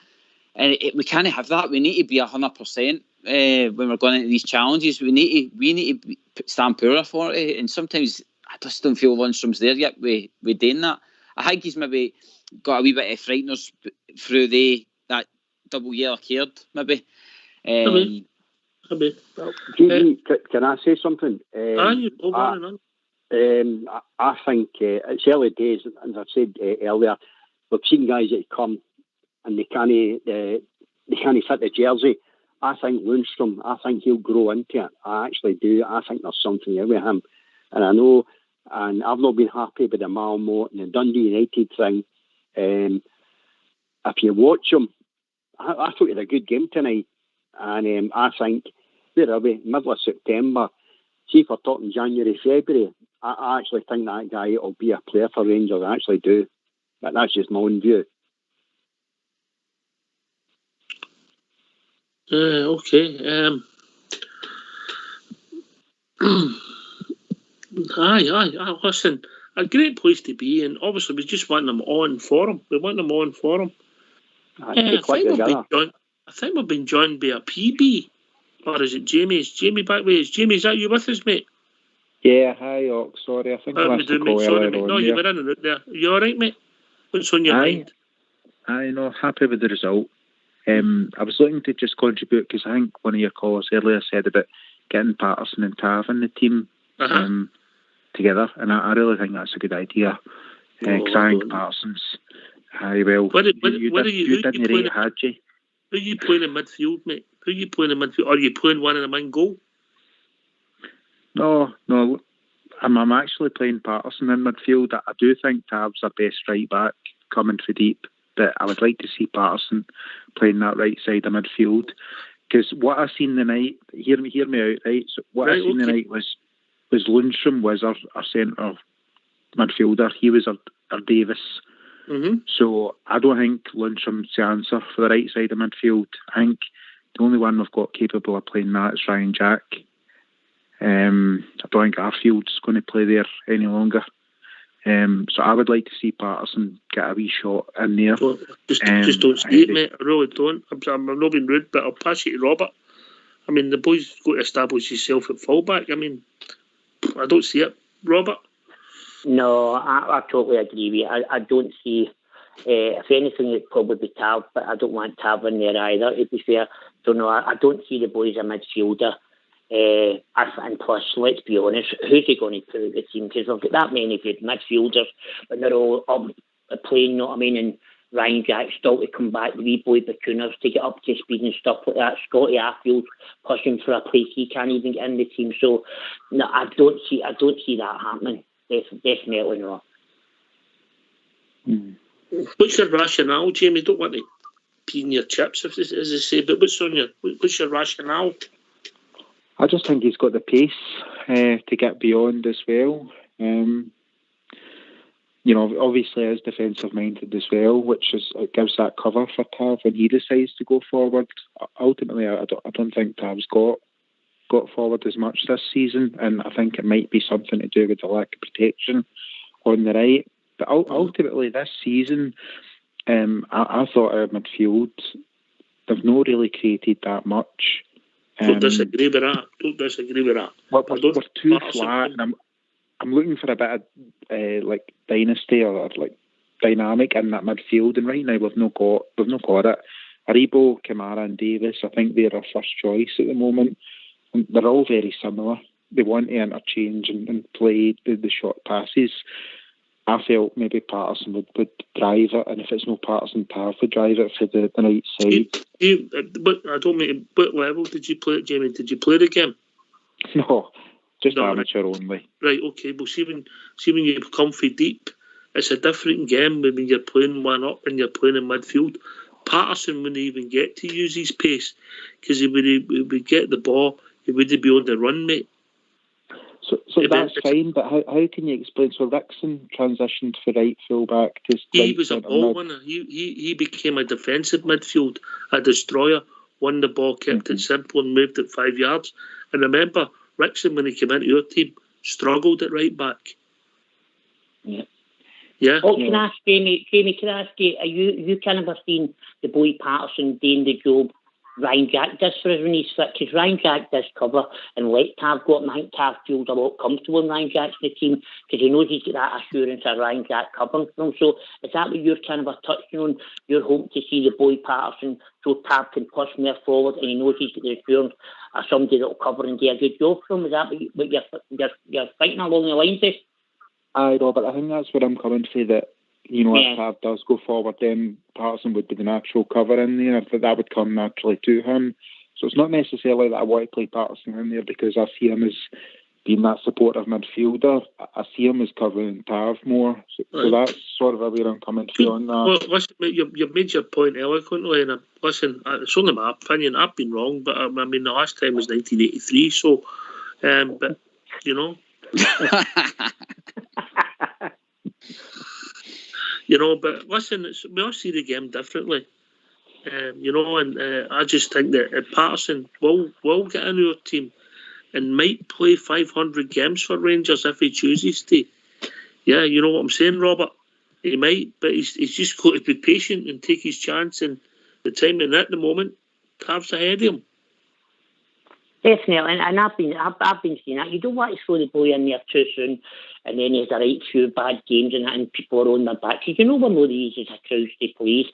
And we can't have that. We need to be 100% when we're going into these challenges. We need to stand power for it. And sometimes I just don't feel Lundstrom's there yet. We doing that. I think he's maybe got a wee bit of frighteners through that double yellow card, maybe. Can I say something? I think it's early days, as I said earlier. We've seen guys that come and they can't fit the jersey. I think Lundstrom, he'll grow into it. I actually do. I think there's something there with him. And I know, and I've not been happy with the Malmo and the Dundee United thing. If you watch him, I thought he had a good game tonight. And I think, where are we? Middle of September. See, if we're talking January, February, I actually think that guy will be a player for Rangers. I actually do. But that's just my own view. Okay. Aye. Listen, a great place to be, and obviously we just want them on form. We want them on form. I think we've been joined by a PB, or is it Jamie? Is Jamie back with us? Jamie, is that you with us, mate? Yeah, hi, Ox. Sorry, I think I missed the call earlier on. No, you were in and out there. You all right, mate? What's on your mind? I know, happy with the result. I was looking to just contribute because I think one of your callers earlier said about getting Patterson and Tav in the team together, and I really think that's a good idea. Because I think Patterson's you didn't rate Hadji. Who are you playing in midfield, mate? Who are you playing in midfield? Are you playing one of them in goal? No. I'm actually playing Patterson in midfield. I do think Tav's our best right back coming for deep, but I would like to see Patterson playing that right side of midfield. Because what I seen the night, hear me out, right? So what I seen the night was Lundstrom was our centre midfielder. He was our Davis. Mm-hmm. So I don't think Lundstrom's the answer for the right side of midfield. I think the only one we've got capable of playing that is Ryan Jack. I don't think Arfield's going to play there any longer. So I would like to see Patterson get a wee shot in there. Just don't see it, mate. I really don't. I'm not being rude, but I'll pass it to Robert. I mean, the boy's got to establish himself at fullback. I mean, I don't see it. Robert? No, I totally agree with you. I don't see, if anything, it'd probably be Tav, but I don't want Tavernier either, to be fair. So no, I don't see the boys a midfielder. And plus, let's be honest, who's he going to put out the team? Because we've got that many good midfielders, but they're all up playing, you know what I mean? And Ryan Jack still to come back, the wee boy Bacooners to get up to speed and stuff like that. Scotty Arfield pushing for a place, he can't even get in the team. So no, I don't see that happening. Definitely not. What's your rationale, Jamie? Don't want to pee in your chips, as they say, but what's your rationale? I just think he's got the pace to get beyond as well. Obviously is defensive minded as well, which gives that cover for Tav when he decides to go forward. Ultimately, I don't think Tav's got forward as much this season, and I think it might be something to do with the lack of protection on the right. But ultimately, this season, I thought our midfield, they've not really created that much. Don't disagree with that. We're too flat, and I'm looking for a bit of dynasty or like dynamic in that midfield. And right now we've not got it. Aribo, Kamara, and Davis, I think they're our first choice at the moment. And they're all very similar. They want to interchange and play the short passes. I felt maybe Patterson would drive it, and if it's no Patterson, Tav would drive it for the right side. What level did you play it, Jamie? Did you play the game? No, just amateur only. Right, okay. Well, see when you come for deep, it's a different game when you're playing one up and you're playing in midfield. Patterson wouldn't even get to use his pace because he would get the ball. He wouldn't be on the run, mate. So that's fine, but how can you explain? So Rickson transitioned for right full-back to he was a ball winner. He became a defensive midfield, a destroyer, won the ball, kept it simple and moved it 5 yards. And remember, Rickson, when he came into your team, struggled at right back. Yeah. Yeah. Oh, can I ask Jamie, can I ask you, are you kind of seen the boy Patterson doing the job Ryan Jack does for us when he's fit? Because Ryan Jack does cover and let Tav go up, and I think Tav feels a lot comfortable when Ryan Jack's in the team because he knows he's got that assurance of Ryan Jack covering for him. So is that what you're kind of touching on? You're hoping to see the boy Patterson so Tav can push more forward and he knows he's got the assurance of somebody that will cover and do a good job for him? Is that what you're thinking along the lines of? Aye, Robert, I think that's where I'm coming to, that, you know, if Tav does go forward, then Patterson would be the natural cover in there. That would come naturally to him. So it's not necessarily that I want to play Patterson in there because I see him as being that supportive midfielder. I see him as covering Tav more. So that's sort of where I'm coming to on that. Well, listen, mate, you've made your point eloquently, and listen, it's only my opinion. I've been wrong, but I mean, the last time was 1983, so, but, you know... You know, but listen, we all see the game differently. You know, and I just think that Patterson will get into our team and might play 500 games for Rangers if he chooses to. Yeah, you know what I'm saying, Robert? He might, but he's just got to be patient and take his chance. And the timing at the moment, Tav's ahead of him. Definitely, and I've been seeing that. You don't want to throw the boy in there too soon, and then he has a right few bad games and people are on their back. Because you know we know that he's a Crowsty police,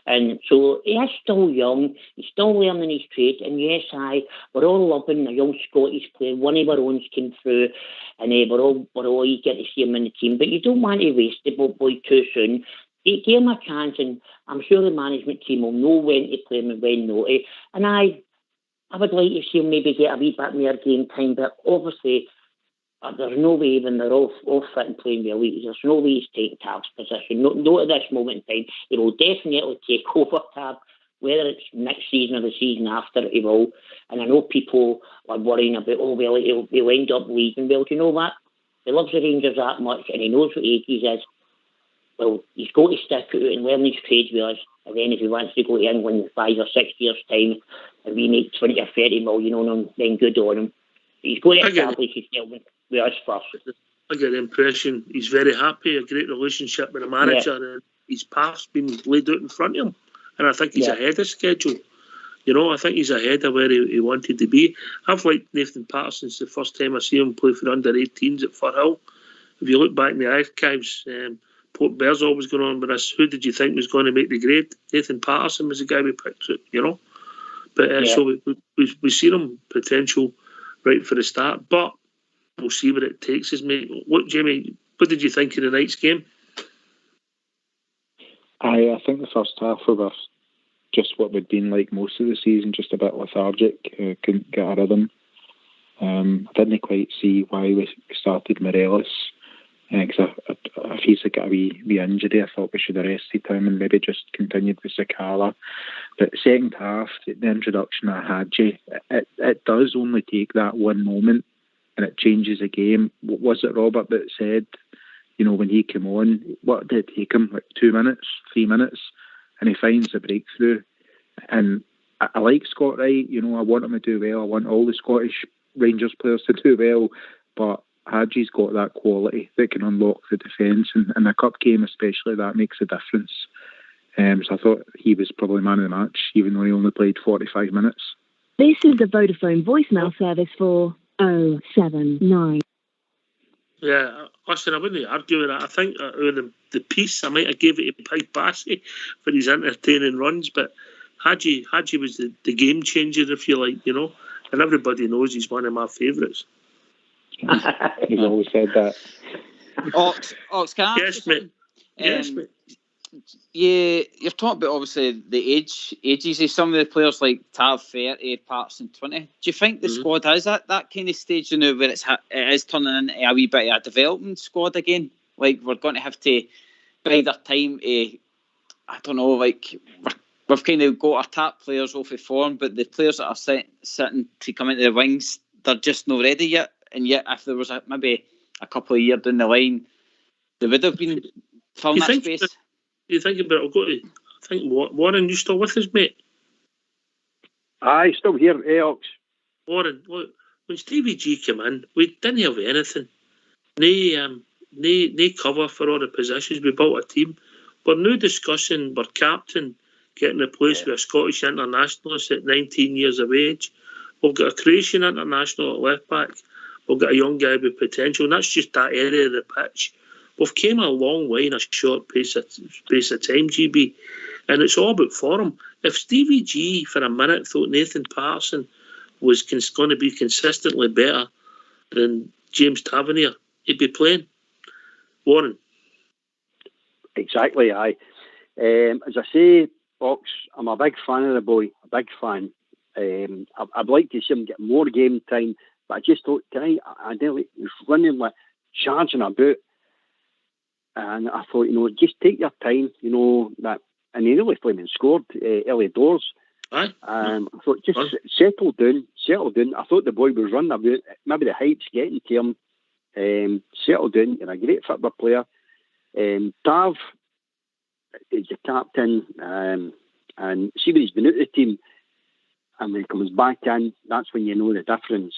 and so he is still young. He's still learning his trade. And yes, we're all loving a young Scottish player. One of our own came through, and we're all eager to see him in the team. But you don't want to waste the boy too soon. Give him a chance, and I'm sure the management team will know when to play him and when not to. And I would like to see him maybe get a wee bit more game time, but obviously there's no way when they're all fit and playing the elite, there's no way he's taking Tav's position. No at this moment in time. He will definitely take over Tav, whether it's next season or the season after, he will. And I know people are worrying about, he'll end up leaving. Well, do you know what? He loves the Rangers that much and he knows what age he is. Well, he's got to stick out and learn his trade with us. And then if he wants to go to England in 5 or 6 years' time and we make 20 or 30 million on him, then good on him. He's going to establish himself with us first. I get the impression he's very happy, a great relationship with the manager, and his path's been laid out in front of him. And I think he's ahead of schedule. You know, I think he's ahead of where he wanted to be. I've liked Nathan Patterson since the first time I see him play for under-18s at Firhill. If you look back in the archives, Port Bear's always going on with us. Who did you think was going to make the grade? Nathan Patterson was the guy we picked out, you know. But so we see him potential right for the start. But we'll see what it takes us, mate. Look, Jamie, what did you think of the night's game? I think the first half of us just what we'd been like most of the season, just a bit lethargic, couldn't get a rhythm. I didn't quite see why we started Morelos. Because if he's got a wee injury, I thought we should have rested him and maybe just continued with Sakala. But second half, the introduction of Hadji, it does only take that one moment and it changes the game. Was it Robert that said, you know, when he came on, what did it take him, like 2 minutes, 3 minutes, and he finds a breakthrough. And I like Scott Wright, you know, I want him to do well. I want all the Scottish Rangers players to do well, but Hadji's got that quality that can unlock the defence, and in a cup game especially, that makes a difference. So I thought he was probably man of the match, even though he only played 45 minutes. This is the Vodafone voicemail service for 079. Yeah, listen, I wouldn't argue with that. I think the piece, I might have gave it to Pike Bassey for his entertaining runs, but Hadji was the game changer, if you like, you know, and everybody knows he's one of my favourites. He's always said that. Ox, can I yes, mate. Yes, mate. You're talking about obviously the ages of some of the players like Tav 30, Patterson 20. Do you think the squad has that kind of stage now where it is turning into a wee bit of a development squad again? Like we're going to have to bide our time to, I don't know, like we've kind of got our top players off of form, but the players that are sitting to come into the wings, they're just not ready yet. And yet, if there was maybe a couple of years down the line, they would have been filling that space. You think about it, I think Warren, you still with us, mate? Aye, still here, Ox. Warren, look, when Stevie G came in, we didn't have anything. No no cover for all the positions. We built a team. We're now discussing our captain getting replaced with a Scottish internationalist at 19 years of age. We've got a Croatian international at left back. We've got a young guy with potential, and that's just that area of the pitch. We've came a long way in a short space of time, GB, and it's all about form. If Stevie G for a minute thought Nathan Patterson was going to be consistently better than James Tavernier, he'd be playing. Warren. Exactly, aye. As I say, Ox, I'm a big fan of the boy, a big fan. I'd like to see him get more game time, but I just thought tonight, I nearly was running like charging about, and I thought, just take your time, that, and he nearly flaming scored early doors. Aye. I thought just settle down. I thought the boy was running about, maybe the hype's getting to him. Settle down. You're a great football player. Tav is the captain, and see when he's been out of the team, and when he comes back in, that's when you know the difference.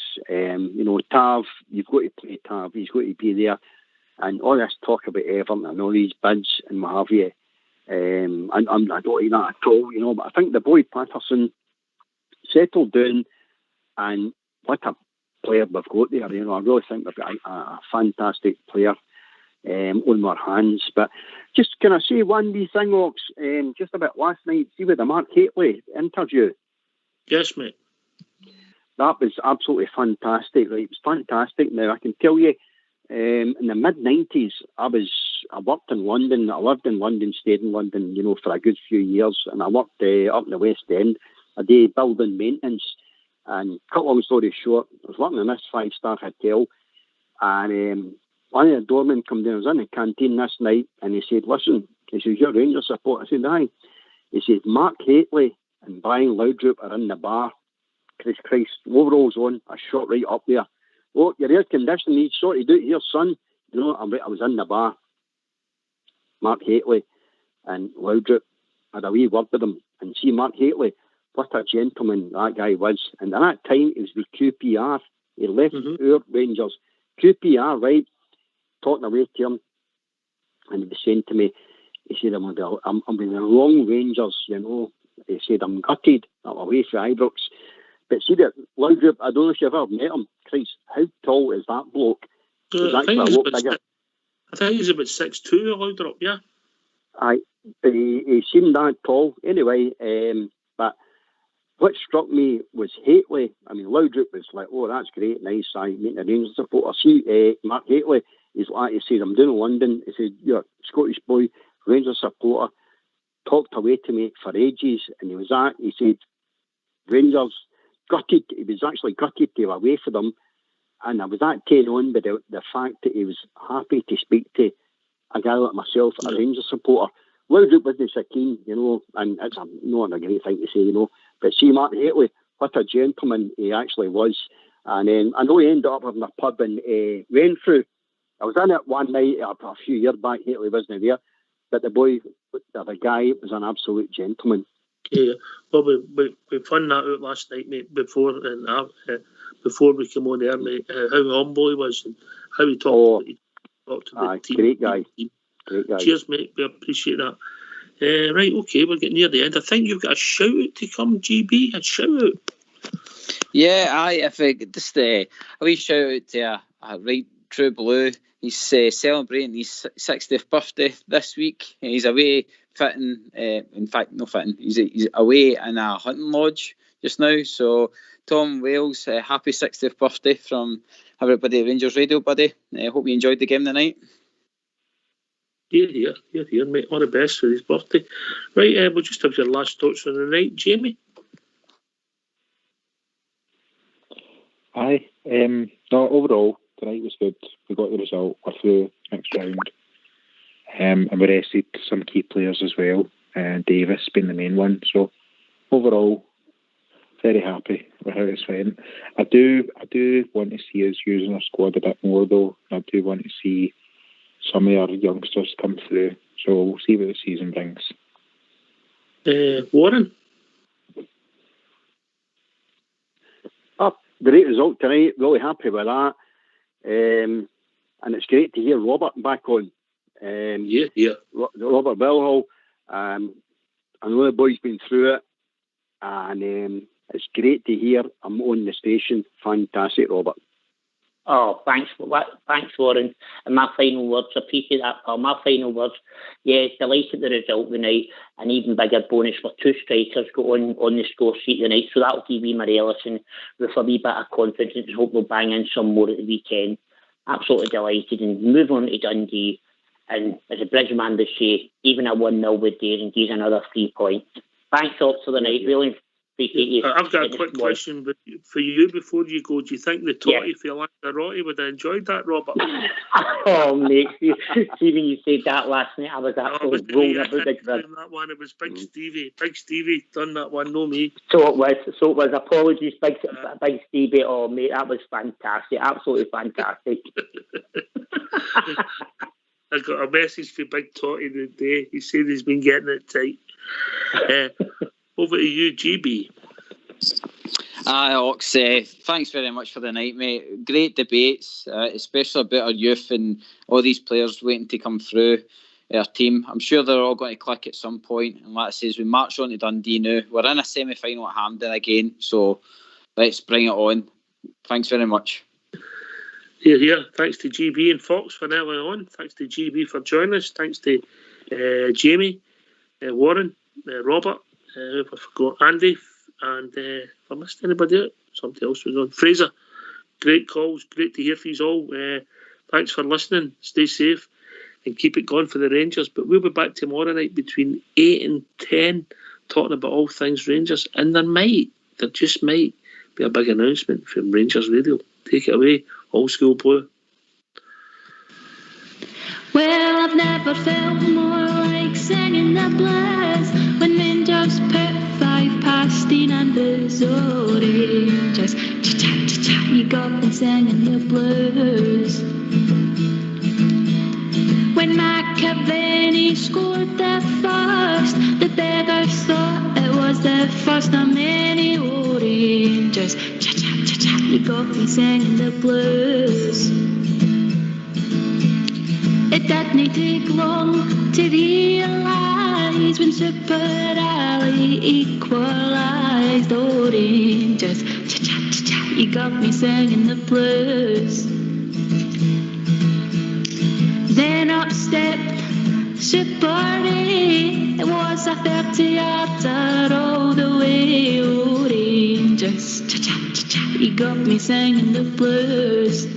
Tav, you've got to play Tav. He's got to be there. And all this talk about Everton and all these bids and what have you, and I don't like that at all, but I think the boy Patterson settled down, and what a player we've got there. I really think we've got a fantastic player on our hands. But just can I say one wee thing, Ox, just about last night, see with the Mark Hateley interview? Yes, mate. That was absolutely fantastic. Right? It was fantastic. Now, I can tell you, in the mid-90s, I worked in London. I lived in London, stayed in London, for a good few years, and I worked up in the West End. I did building maintenance, and cut long story short, I was working in this 5-star hotel, and one of the doormen come down. I was in the canteen this night, and he said, "Listen," he says, "you're Rangers support." I said, "Aye." He said, "Mark Hateley and Brian Laudrup are in the bar. Christ, overalls on, a shot right up there. Oh, your air conditioning needs sorted out here, son." I was in the bar. Mark Hateley and Laudrup had a wee word with him. And see, Mark Hateley, what a gentleman that guy was. And at that time, it was with QPR. He left our Rangers. QPR, right, talking away to him. And he was saying to me, he said, I'm with the wrong Rangers, He said, "I'm gutted. I'm away from Ibrox." But see that Laudrup, I don't know if you've ever met him. Christ, how tall is that bloke? I think he's about 6'2", Laudrup, yeah. He seemed that tall. Anyway, but what struck me was Hateley. I mean, Laudrup was like, "Oh, that's great, nice. I meet the Rangers supporter." See, Mark Hateley, he said, "I'm down in London." He said, "You're a Scottish boy, Rangers supporter." Talked away to me for ages, and he said, Rangers, gutted. He was actually gutted to be away from them. And I was that taken on by the fact that he was happy to speak to a guy like myself, a Rangers supporter. Laudrup wasn't so keen, and it's not a great thing to say, But see, Mark Hateley, what a gentleman he actually was. And then I know he ended up having a pub in Renfrew. I was in it one night a few years back. Hateley wasn't there. But the guy was an absolute gentleman. Yeah, well, we found that out last night, mate, before we came on air, mate, how humble he was and how he talked to the team. Great guy. Great guy. Cheers, mate. We appreciate that. Right, okay, we're getting near the end. I think you've got a shout out to come, GB. A shout out. Yeah, if I just a wee shout out to right True Blue. He's celebrating his 60th birthday this week. He's away fitting. In fact, no fitting. He's away in a hunting lodge just now. So, Tom Wales, happy 60th birthday from everybody at Rangers Radio, buddy. Hope you enjoyed the game tonight. Here, mate. All the best for his birthday. Right, we'll just have your last thoughts on the night, Jamie. Aye. No, overall, tonight was good. We got the result. We're through next round. And we rested some key players as well. Davis being the main one. So, overall, very happy with how it's went. I do want to see us using our squad a bit more, though. I do want to see some of our youngsters come through. So we'll see what the season brings. Warren? Great result tonight. Really happy with that. and it's great to hear Robert back on. Robert Wilhall. I know the boy's been through it, and it's great to hear him on the station. Fantastic, Robert. Oh, thanks, Warren. And my final words, I appreciate that, pal. My final words, delighted with the result tonight, and even bigger bonus for 2 strikers got on the score sheet tonight, so that'll give me Morelos and with a wee bit of confidence and hope they'll bang in some more at the weekend. Absolutely delighted, and move on to Dundee. And as a Bridgeman would say, even a 1-0 would do and gives another 3 points. Thanks, Ox, for the night. Really appreciate you. I've got a quick question for you before you go. Do you think the Totty for Lanzarote would have enjoyed that, Robert? Oh, mate. See, when you said that last night, I was absolutely rolling about the grid. That one, it was Big Stevie. Big Stevie done that one, no me. So it was. Apologies, Big Stevie. Oh, mate, that was fantastic. Absolutely fantastic. I got a message for Big Totty the day. He said he's been getting it tight. Over to you, GB. Ox, thanks very much for the night, mate. Great debates, especially about our youth and all these players waiting to come through our team. I'm sure they're all going to click at some point. And like I say, as we march on to Dundee now, we're in a semi-final at Hampden again, so let's bring it on. Thanks very much. Here. Thanks to GB and Fox for early on. Thanks to GB for joining us. Thanks to Jamie, Warren, Robert, I forgot Andy, and if I missed anybody out, somebody else was on. Fraser, great calls, great to hear from you all. Thanks for listening. Stay safe and keep it going for the Rangers. But we'll be back tomorrow night between 8 and 10 talking about all things Rangers. And there just might be a big announcement from Rangers Radio. Take it away, Old School Blue. Well, I've never felt more like singing the blues when Rangers put 5 past Dean and the Rangers. Cha-cha, cha-cha, you got me singing the blues. When Tavernier scored the first, the beggars thought it was the first of many Rangers. Cha-cha, cha-cha, you got me singing the blues. It didn't take long to realise when Super Ali equalised. Oh, Rangers, cha-cha, cha-cha, you got me singing the blues. Then up stepped Super Ali. It was a 30-yarder all the way. Oh, Rangers, cha-cha, cha-cha, you got me singing the blues.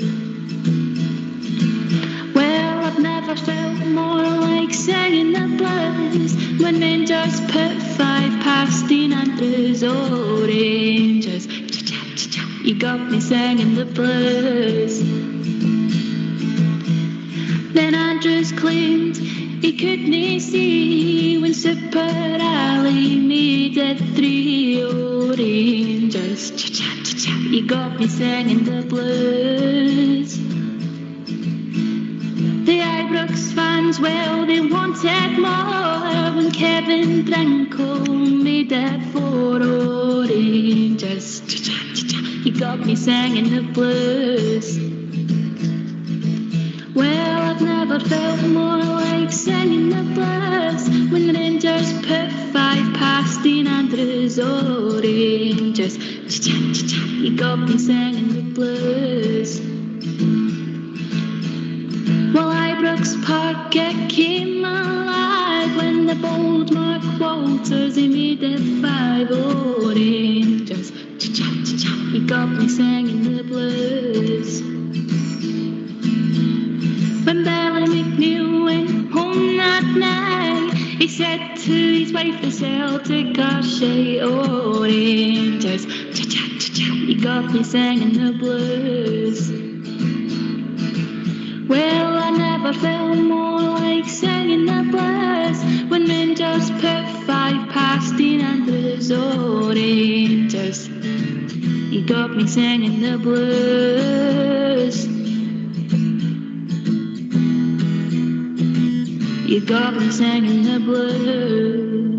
I've never felt more like singing the blues when Rangers put 5 past Dean Andrews. Oh, Rangers, cha-cha, cha-cha, you got me singing the blues. Then Andrews claimed he couldn't see when Super Ali made it 3. Oh, Rangers, cha-cha, cha-cha, you got me singing the blues. The Ibrox fans, well, they wanted more when Kevin Drinkle made it 4. Oh, Rangers, cha-cha, cha-cha, you got me singing the blues. Well, I've never felt more like singing the blues when the Rangers put 5 past Dean Andrews. Oh, Rangers, cha-cha, cha-cha, you got me singing the blues. Well, Ibrox Park, it came alive when the bold Mark Walters, he made it 5. Oh, Rangers, cha-cha, cha-cha, you got me singing the blues. When Billy McNeil went home that night, he said to his wife, the Celtic are shy. Oh, Rangers, cha-cha, cha-cha, you got me singing the blues. Well, I never felt more like singing the blues when Rangers put 5 past Dean Andrews. Oh, Rangers, you got me singing the blues. You got me singing the blues.